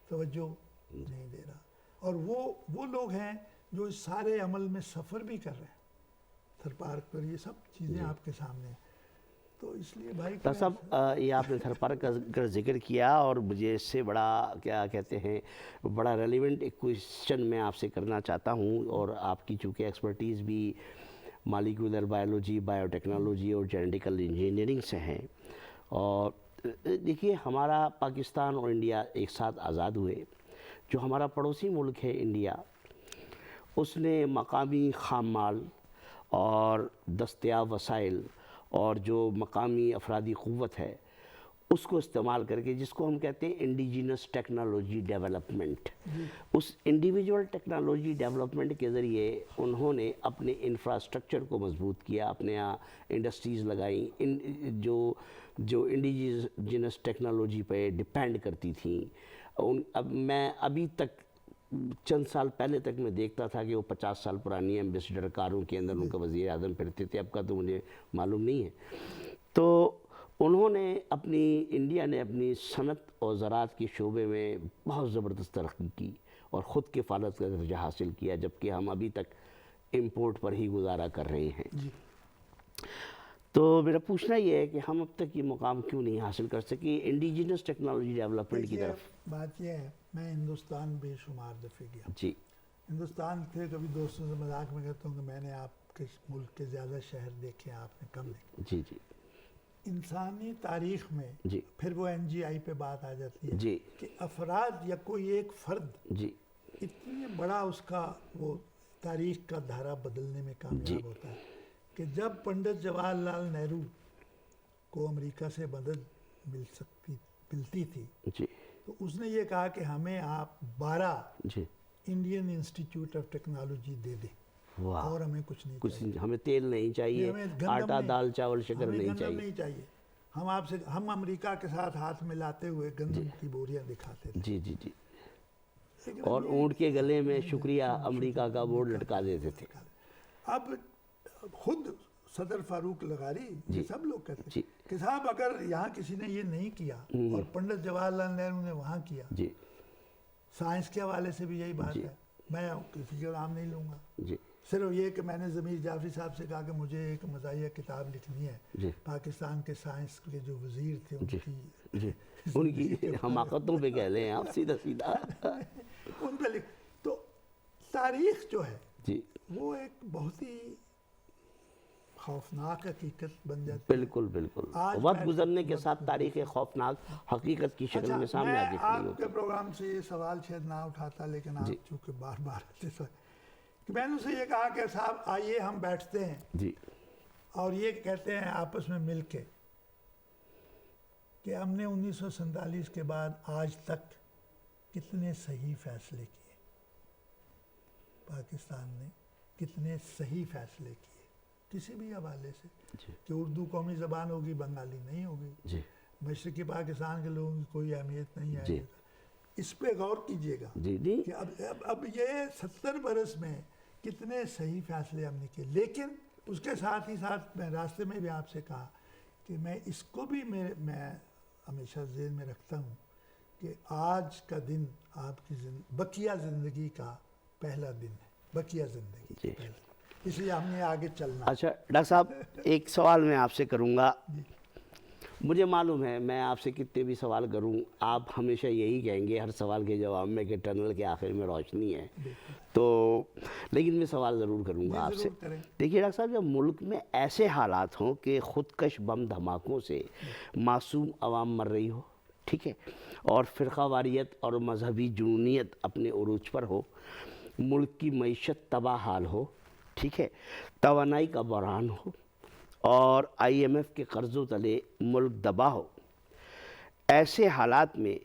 توجہ نہیں دے رہا، اور وہ لوگ ہیں جو اس سارے عمل میں سفر بھی کر رہے ہیں، تھر پارک پر، یہ سب چیزیں آپ کے سامنے ہیں۔ تو اس لیے بھائی ڈاکٹر صاحب یہ آپ نے تھر پارک کا ذکر کیا، اور مجھے اس سے بڑا کیا کہتے ہیں بڑا ریلیونٹ ایک کویسچن میں آپ سے کرنا چاہتا ہوں، اور آپ کی چونکہ ایکسپرٹیز بھی مالیکولر بائیولوجی، بائیو ٹیکنالوجی اور جینیٹیکل انجینئرنگ سے ہیں، اور دیکھیے ہمارا پاکستان اور انڈیا ایک ساتھ آزاد ہوئے، جو ہمارا پڑوسی ملک ہے انڈیا، اس نے مقامی خام مال اور دستیاب وسائل اور جو مقامی افرادی قوت ہے اس کو استعمال کر کے، جس کو ہم کہتے ہیں انڈیجینس ٹیکنالوجی ڈیولپمنٹ، اس انڈیویجول ٹیکنالوجی ڈیولپمنٹ کے ذریعے انہوں نے اپنے انفراسٹرکچر کو مضبوط کیا، اپنے یہاں انڈسٹریز لگائیں جو انڈیجینس ٹیکنالوجی پہ ڈپینڈ کرتی تھیں۔ اب میں ابھی تک چند سال پہلے تک میں دیکھتا تھا کہ وہ 50 سال پرانی ایمبیسڈر کاروں کے اندر ان کا وزیر اعظم پھرتے تھے، اب کا تو مجھے معلوم نہیں ہے۔ تو انہوں نے انڈیا نے اپنی صنعت اور زراعت کے شعبے میں بہت زبردست ترقی کی اور خود کفالت کا درجہ حاصل کیا، جبکہ ہم ابھی تک امپورٹ پر ہی گزارا کر رہے ہیں۔ تو میرا پوچھنا یہ ہے کہ ہم اب تک یہ مقام کیوں نہیں حاصل کر سکے انڈیجینس ٹیکنالوجی ڈیولپمنٹ کی طرف؟ بات یہ ہے، میں ہندوستان بے شمار دفعے گیا، جی ہندوستان تھے، کبھی دوستوں سے مذاق میں کہتا ہوں کہ میں نے آپ کے ملک کے زیادہ شہر دیکھے ہیں، آپ نے کم دیکھے۔ جی جی انسانی تاریخ میں جی پھر وہ NGI پہ بات آ جاتی ہے جی کہ افراد یا کوئی ایک فرد جی اتنی بڑا اس کا وہ تاریخ کا دھارا بدلنے میں کامیاب ہوتا ہے کہ جب پنڈت جواہر لال نہرو کو امریکہ سے مدد ملتی تھی جی تو اس نے یہ کہا کہ ہمیں آپ 12 جی انڈین انسٹیٹیوٹ آف ٹیکنالوجی دے دیں، اور ہمیں کچھ نہیں چاہیے، ہمیں تیل نہیں چاہیے، آٹا دال چاول شکر نہیں چاہیے، ہم امریکہ کے ساتھ ہاتھ ملاتے ہوئے گندم کی بوریاں دکھاتے تھے، جی جی جی، اور اونٹ کے گلے میں شکریہ امریکہ کا بورڈ لٹکا دیتے تھے۔ اب خود صدر فاروق لغاری یہ سب لوگ کہتے ہیں کہ صاحب اگر یہاں کسی نے یہ نہیں کیا اور پنڈت جواہر لال نہرو نے وہاں کیا، سائنس کے حوالے سے بھی یہی بات ہے، میں کسی کا نام نہیں لوں گا، صرف یہ کہ میں نے ضمیر جعفری صاحب سے کہا کہ مجھے ایک مزاحیہ کتاب لکھنی ہے پاکستان کے سائنس کے جو وزیر تھے ان کی حماقتوں پہ کہہ لیں آپ سیدھا ان پہ لکھ۔ تو تاریخ جو ہے وہ ایک بہت ہی خوفناک حقیقت بن جاتی ہے۔ بالکل بالکل، وقت گزرنے کے ساتھ تاریخ خوفناک حقیقت کی شکل میں سامنے آ میں آپ کے پروگرام سے یہ سوال شاید نہ اٹھاتا، لیکن آپ چونکہ بار بار آتے تھے کہ میں نے اسے یہ کہا کہ صاحب آئیے ہم بیٹھتے ہیں اور یہ کہتے ہیں آپس میں مل کے کہ ہم نے 1947 کے بعد آج تک کتنے صحیح فیصلے کیے، پاکستان نے کتنے صحیح فیصلے کیے کسی بھی حوالے سے، کہ اردو قومی زبان ہوگی، بنگالی نہیں ہوگی، مشرقی پاکستان کے لوگوں کی کوئی اہمیت نہیں آئے گی۔ اس پہ غور کیجئے گا کہ اب یہ 70 برس میں کتنے صحیح فیصلے ہم نے کیے، لیکن اس کے ساتھ ہی ساتھ میں راستے میں بھی آپ سے کہا کہ میں اس کو بھی میں ہمیشہ ذہن میں رکھتا ہوں کہ آج کا دن آپ کی بقیہ زندگی کا پہلا دن ہے، بقیہ زندگی پہلا، اس لیے ہم نے آگے چلنا۔ اچھا ڈاکٹر صاحب ایک سوال میں آپ سے کروں گا، مجھے معلوم ہے میں آپ سے کتنے بھی سوال کروں آپ ہمیشہ یہی کہیں گے ہر سوال کے جواب میں کہ ٹنل کے آخر میں روشنی ہے، تو لیکن میں سوال ضرور کروں گا آپ سے۔ دیکھیے ڈاکٹر صاحب، جب ملک میں ایسے حالات ہوں کہ خودکش بم دھماکوں سے معصوم عوام مر رہی ہو، ٹھیک ہے، اور فرقہ واریت اور مذہبی جنونیت اپنے عروج پر ہو، ملک کی معیشت تباہ حال ہو، ٹھیک ہے، توانائی کا بحران ہو، اور آئی ایم ایف کے قرضوں تلے ملک دبا ہو، ایسے حالات میں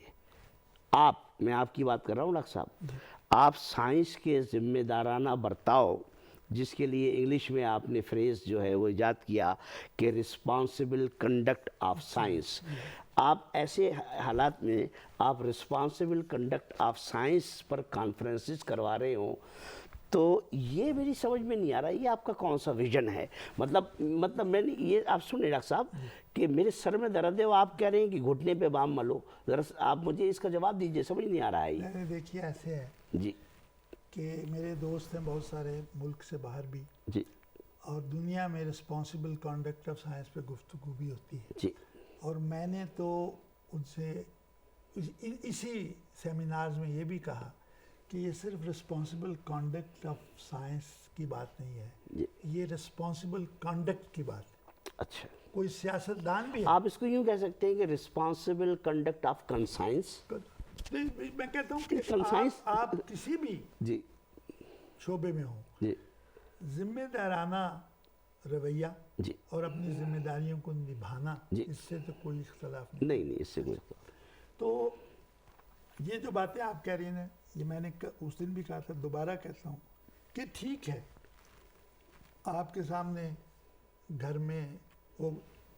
میں آپ کی بات کر رہا ہوں ڈاکٹر صاحب، آپ سائنس کے ذمہ دارانہ برتاؤ، جس کے لیے انگلش میں آپ نے فریز جو ہے وہ ایجاد کیا کہ رسپانسبل کنڈکٹ آف سائنس، آپ ایسے حالات میں آپ responsible conduct of science per conferences کروا رہے ہوں، تو یہ میری سمجھ میں نہیں آ رہا یہ آپ کا کون سا ویژن ہے؟ مطلب میں نے یہ آپ سنیں ڈاکٹر صاحب کہ میرے سر میں درد ہے، وہ آپ کہہ رہے ہیں کہ گھٹنے پہ بام ملو، ذرا آپ مجھے اس کا جواب دیجئے، سمجھ نہیں آ رہا ہے یہ۔ میں نے دیکھیے ایسے ہے جی کہ میرے دوست ہیں بہت سارے ملک سے باہر بھی، جی اور دنیا میں رسپانسبل کانڈکٹ آف سائنس پہ گفتگو بھی ہوتی ہے، جی اور میں نے تو ان سے اسی سیمینارز میں یہ بھی کہا کہ یہ صرف رسپانسبل کانڈکٹ آف سائنس کی بات نہیں ہے، جی یہ رسپانسبل کانڈکٹ کی بات ہے۔ اچھا، کوئی سیاستدان بھی ہے، آپ اس کو یوں کہہ سکتے ہیں کہ رسپانسبل کنڈکٹ آف کنسائنس۔ میں کہتا ہوں کہ Conscience؟ آپ کسی بھی جی شعبے میں ہوں، جی ذمہ دارانہ رویہ جی اور اپنی ذمہ داریوں کو نبھانا، جی۔ اس سے تو کوئی اختلاف نہیں۔ نہیں اس سے کوئی تو یہ جو باتیں آپ کہہ رہی ہیں، یہ میں نے اس دن بھی کہا تھا، دوبارہ کہتا ہوں کہ ٹھیک ہے، آپ کے سامنے گھر میں وہ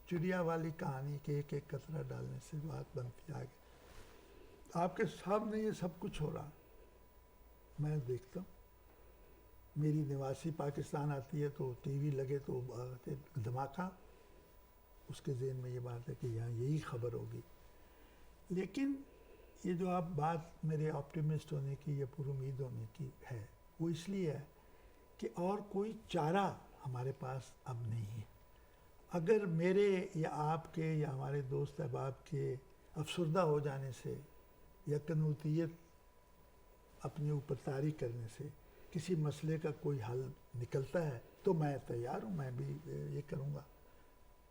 چڑیا والی کہانی کہ ایک ایک قطرہ ڈالنے سے بات بنتی آگے، آپ کے سامنے یہ سب کچھ ہو رہا، میں دیکھتا ہوں، میری نواسی پاکستان آتی ہے تو ٹی وی لگے تو دھماکہ، اس کے ذہن میں یہ بات ہے کہ یہاں یہی خبر ہوگی۔ لیکن یہ جو آپ بات میرے آپٹیمسٹ ہونے کی یا پر امید ہونے کی ہے، وہ اس لیے ہے کہ اور کوئی چارہ ہمارے پاس اب نہیں ہے۔ اگر میرے یا آپ کے یا ہمارے دوست احباب کے افسردہ ہو جانے سے یا قنوطیت اپنے اوپر طاری کرنے سے کسی مسئلے کا کوئی حل نکلتا ہے تو میں تیار ہوں، میں بھی یہ کروں گا۔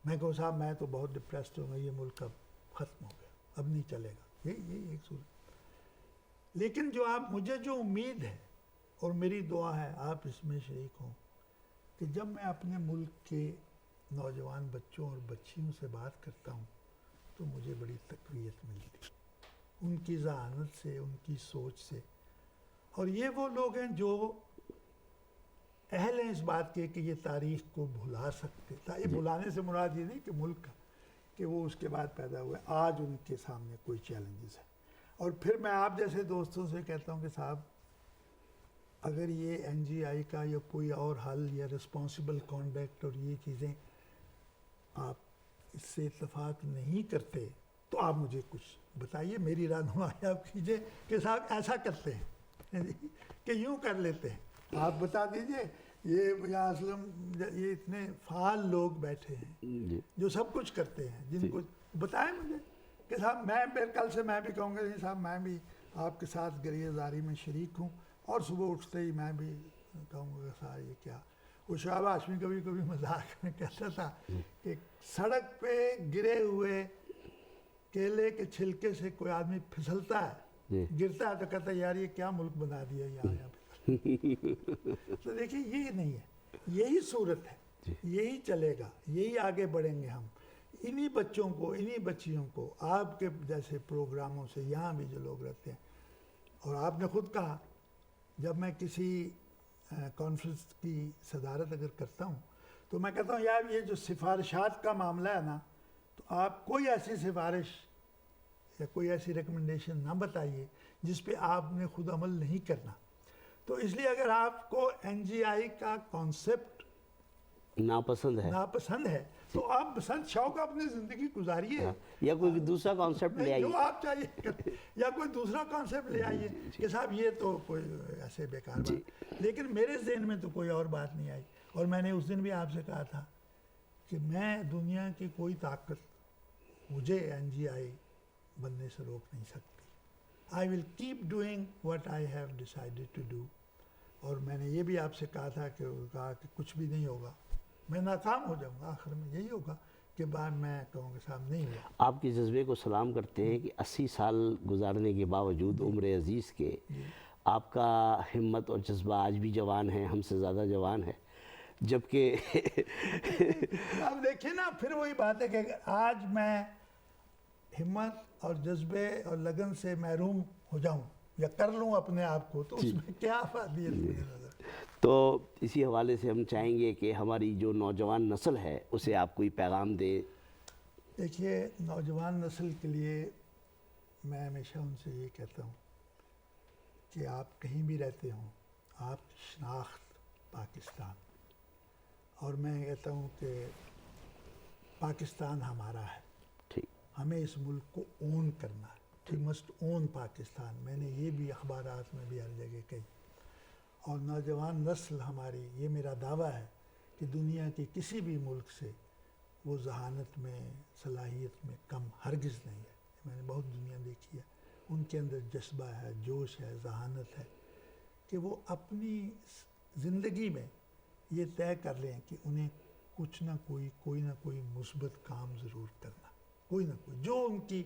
میں کہوں صاحب میں تو بہت ڈپریسڈ ہوں گا، یہ ملک اب ختم ہو گیا، اب نہیں چلے گا، یہ ایک صورت۔ لیکن مجھے جو امید ہے اور میری دعا ہے آپ اس میں شریک ہوں کہ جب میں اپنے ملک کے نوجوان بچوں اور بچیوں سے بات کرتا ہوں تو مجھے بڑی تقویت ملتی، ان کی ذہانت سے، ان کی سوچ سے، اور یہ وہ لوگ ہیں جو اہل ہیں اس بات کے کہ یہ تاریخ کو بھلا سکتے، یہ بھلانے سے مراد یہ نہیں کہ ملک کا، کہ وہ اس کے بعد پیدا ہوئے، آج ان کے سامنے کوئی چیلنجز ہے۔ اور پھر میں آپ جیسے دوستوں سے کہتا ہوں کہ صاحب اگر یہ این جی آئی کا یا کوئی اور حل یا رسپانسبل کانڈکٹ اور یہ چیزیں آپ اس سے اتفاق نہیں کرتے تو آپ مجھے کچھ بتائیے، میری رہنمائی آپ کیجیے کہ صاحب ایسا کرتے ہیں کہ یوں کر لیتے ہیں، آپ بتا دیجئے۔ یہ یا اسلم یہ اتنے فعال لوگ بیٹھے ہیں جو سب کچھ کرتے ہیں، جن کو بتائیں مجھے کہ صاحب میں کل سے میں بھی کہوں گا نہیں صاحب میں بھی آپ کے ساتھ گریہ زاری میں شریک ہوں، اور صبح اٹھتے ہی میں بھی کہوں گا صاحب یہ کیا۔ وہ شعبہ ہاشمی کبھی مذاق میں کہتا تھا کہ سڑک پہ گرے ہوئے کیلے کے چھلکے سے کوئی آدمی پھسلتا ہے، گرتا ہے تو کہتا ہے یار یہ کیا ملک بنا دیا یہاں پہ۔ تو دیکھیے یہ نہیں ہے، یہی صورت ہے، یہی چلے گا، یہی آگے بڑھیں گے ہم۔ انہی بچوں کو، انہی بچیوں کو آپ کے جیسے پروگراموں سے یہاں بھی جو لوگ رہتے ہیں، اور آپ نے خود کہا جب میں کسی کانفرنس کی صدارت اگر کرتا ہوں تو میں کہتا ہوں یار یہ جو سفارشات کا معاملہ ہے نا، تو آپ کوئی ایسی سفارش یا کوئی ایسی ریکمنڈیشن نہ بتائیے جس پہ آپ نے خود عمل نہیں کرنا۔ تو اس لیے اگر آپ کو این جی آئی کا کانسیپٹ ناپسند ہے تو آپ بسنت شوق اپنی زندگی گزاریے، یا کوئی دوسرا کانسیپٹ لے آئیے، جو آپ چاہیے، یا کوئی دوسرا کانسیپٹ لے آئیے کہ صاحب یہ تو کوئی ایسے بیکار بات۔ لیکن میرے ذہن میں تو کوئی اور بات نہیں آئی، اور میں نے اس دن بھی آپ سے کہا تھا کہ میں دنیا کی کوئی طاقت مجھے این جی آئی بننے سے روک نہیں سکتی۔ I will keep doing what I have decided to do۔ اور میں نے یہ بھی آپ سے کہا تھا کہ کچھ بھی نہیں ہوگا، میں ناکام ہو جاؤں گا، آخر میں یہی ہوگا کے بعد میں کہوں کہ صاحب نہیں ہوا. آپ کے جذبے کو سلام کرتے ہیں کہ 80 سال گزارنے کے باوجود عمر عزیز کے آپ کا ہمت اور جذبہ آج بھی جوان ہے، ہم سے زیادہ جوان ہے. جبکہ اب دیکھیں نا، پھر وہی بات ہے کہ آج میں ہمت اور جذبے اور لگن سے محروم ہو جاؤں یا کر لوں اپنے آپ کو، تو اس میں کیا افادیت مجھے نظر. تو اسی حوالے سے ہم چاہیں گے کہ ہماری جو نوجوان نسل ہے اسے آپ کوئی پیغام دے. دیکھیے، نوجوان نسل کے لیے میں ہمیشہ ان سے یہ کہتا ہوں کہ آپ کہیں بھی رہتے ہوں، آپ کی شناخت پاکستان، اور میں کہتا ہوں کہ پاکستان ہمارا ہے، ٹھیک، ہمیں اس ملک کو اون کرنا ہے. We must own Pakistan. میں نے یہ بھی اخبارات میں بھی ہر جگہ کہی. اور نوجوان نسل ہماری، یہ میرا دعویٰ ہے کہ دنیا کے کسی بھی ملک سے وہ ذہانت میں، صلاحیت میں کم ہرگز نہیں ہے. میں نے بہت دنیا دیکھی ہے، ان کے اندر جذبہ ہے، جوش ہے، ذہانت ہے کہ وہ اپنی زندگی میں یہ طے کر لیں کہ انہیں کچھ نہ کوئی نہ کوئی مثبت کام ضرور کرنا، کوئی نہ کوئی جو ان کی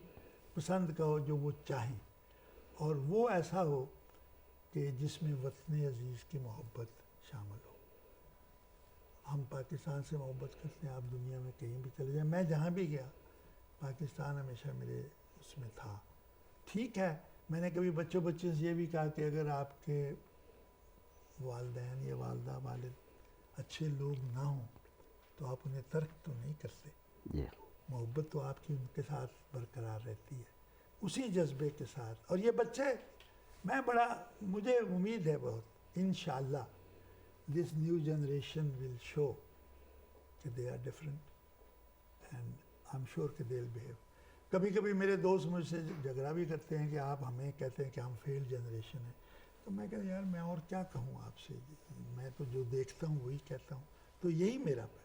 پسند کا ہو، جو وہ چاہیں، اور وہ ایسا ہو کہ جس میں وطن عزیز کی محبت شامل ہو. ہم پاکستان سے محبت کرتے ہیں. آپ دنیا میں کہیں بھی چلے جائیں، میں جہاں بھی گیا پاکستان ہمیشہ میرے اس میں تھا. ٹھیک ہے، میں نے کبھی بچوں سے یہ بھی کہا کہ اگر آپ کے والدین یا والدہ والد اچھے لوگ نہ ہوں تو آپ انہیں ترک تو نہیں کرتے. محبت تو آپ کی ان کے ساتھ برقرار رہتی ہے، اسی جذبے کے ساتھ. اور یہ بچے، مجھے امید ہے بہت، انشاءاللہ this new generation will show کہ they are different and I'm sure کہ they'll behave. کبھی کبھی میرے دوست مجھ سے جھگڑا بھی کرتے ہیں کہ آپ ہمیں کہتے ہیں کہ ہم فیل جنریشن ہیں. تو میں کہتا ہوں یار میں اور کیا کہوں آپ سے، میں تو جو دیکھتا ہوں وہی کہتا ہوں. تو یہی میرا پیغام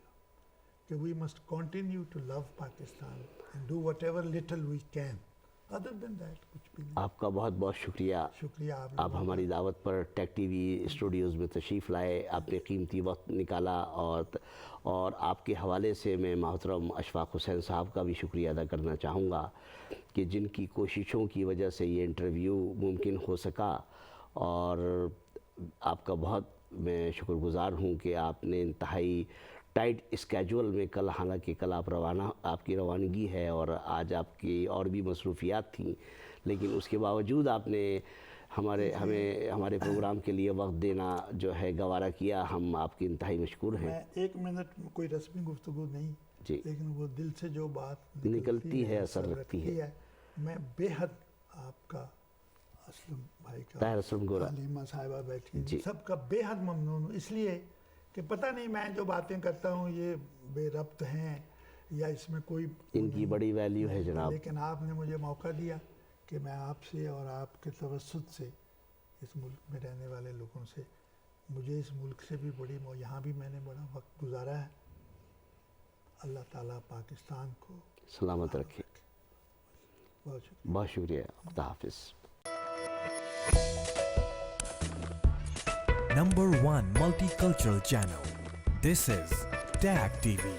کہ we must continue to love Pakistan and do whatever little we can. Other than that کچھ بھی نہیں. آپ کا بہت بہت شکریہ. شکریہ آپ ہماری دعوت پر ٹیک ٹی وی اسٹوڈیوز میں تشریف لائے، آپ نے قیمتی وقت نکالا، اور آپ کے حوالے سے میں محترم اشفاق حسین صاحب کا بھی شکریہ ادا کرنا چاہوں گا کہ جن کی کوششوں کی وجہ سے یہ انٹرویو ممکن ہو سکا. اور آپ کا بہت میں شکر گزار ہوں کہ آپ نے انتہائی ٹائٹ اسکیجول میں حالانکہ کل آپ کی روانگی ہے اور آج آپ کی اور بھی مصروفیات تھیں، لیکن اس کے باوجود آپ نے ہمارے پروگرام کے لیے وقت دینا جو ہے گوارا کیا. ہم آپ کے انتہائی مشکور ہیں. میں 1 منٹ کوئی رسمی گفتگو نہیں، جی، لیکن وہ دل سے جو بات نکلتی ہے، اثر رکھتی ہے. میں بے حد آپ کا، اسلم بھائی کا، طاہر اسلم گورا، حلیمہ صاحبہ بیٹھی، جی، سب کا بے حد ممنون ہوں. اس لیے کہ پتہ نہیں میں جو باتیں کرتا ہوں یہ بے ربط ہیں یا اس میں کوئی ان کی بڑی ویلیو ہے جناب. لیکن آپ نے مجھے موقع دیا کہ میں آپ سے اور آپ کے توسط سے اس ملک میں رہنے والے لوگوں سے، مجھے اس ملک سے بھی یہاں بھی میں نے بڑا وقت گزارا ہے. اللہ تعالیٰ پاکستان کو سلامت رکھے. بہت شکریہ. بہت شکریہ. خدا حافظ. Number 1 multicultural channel. This is TAG TV.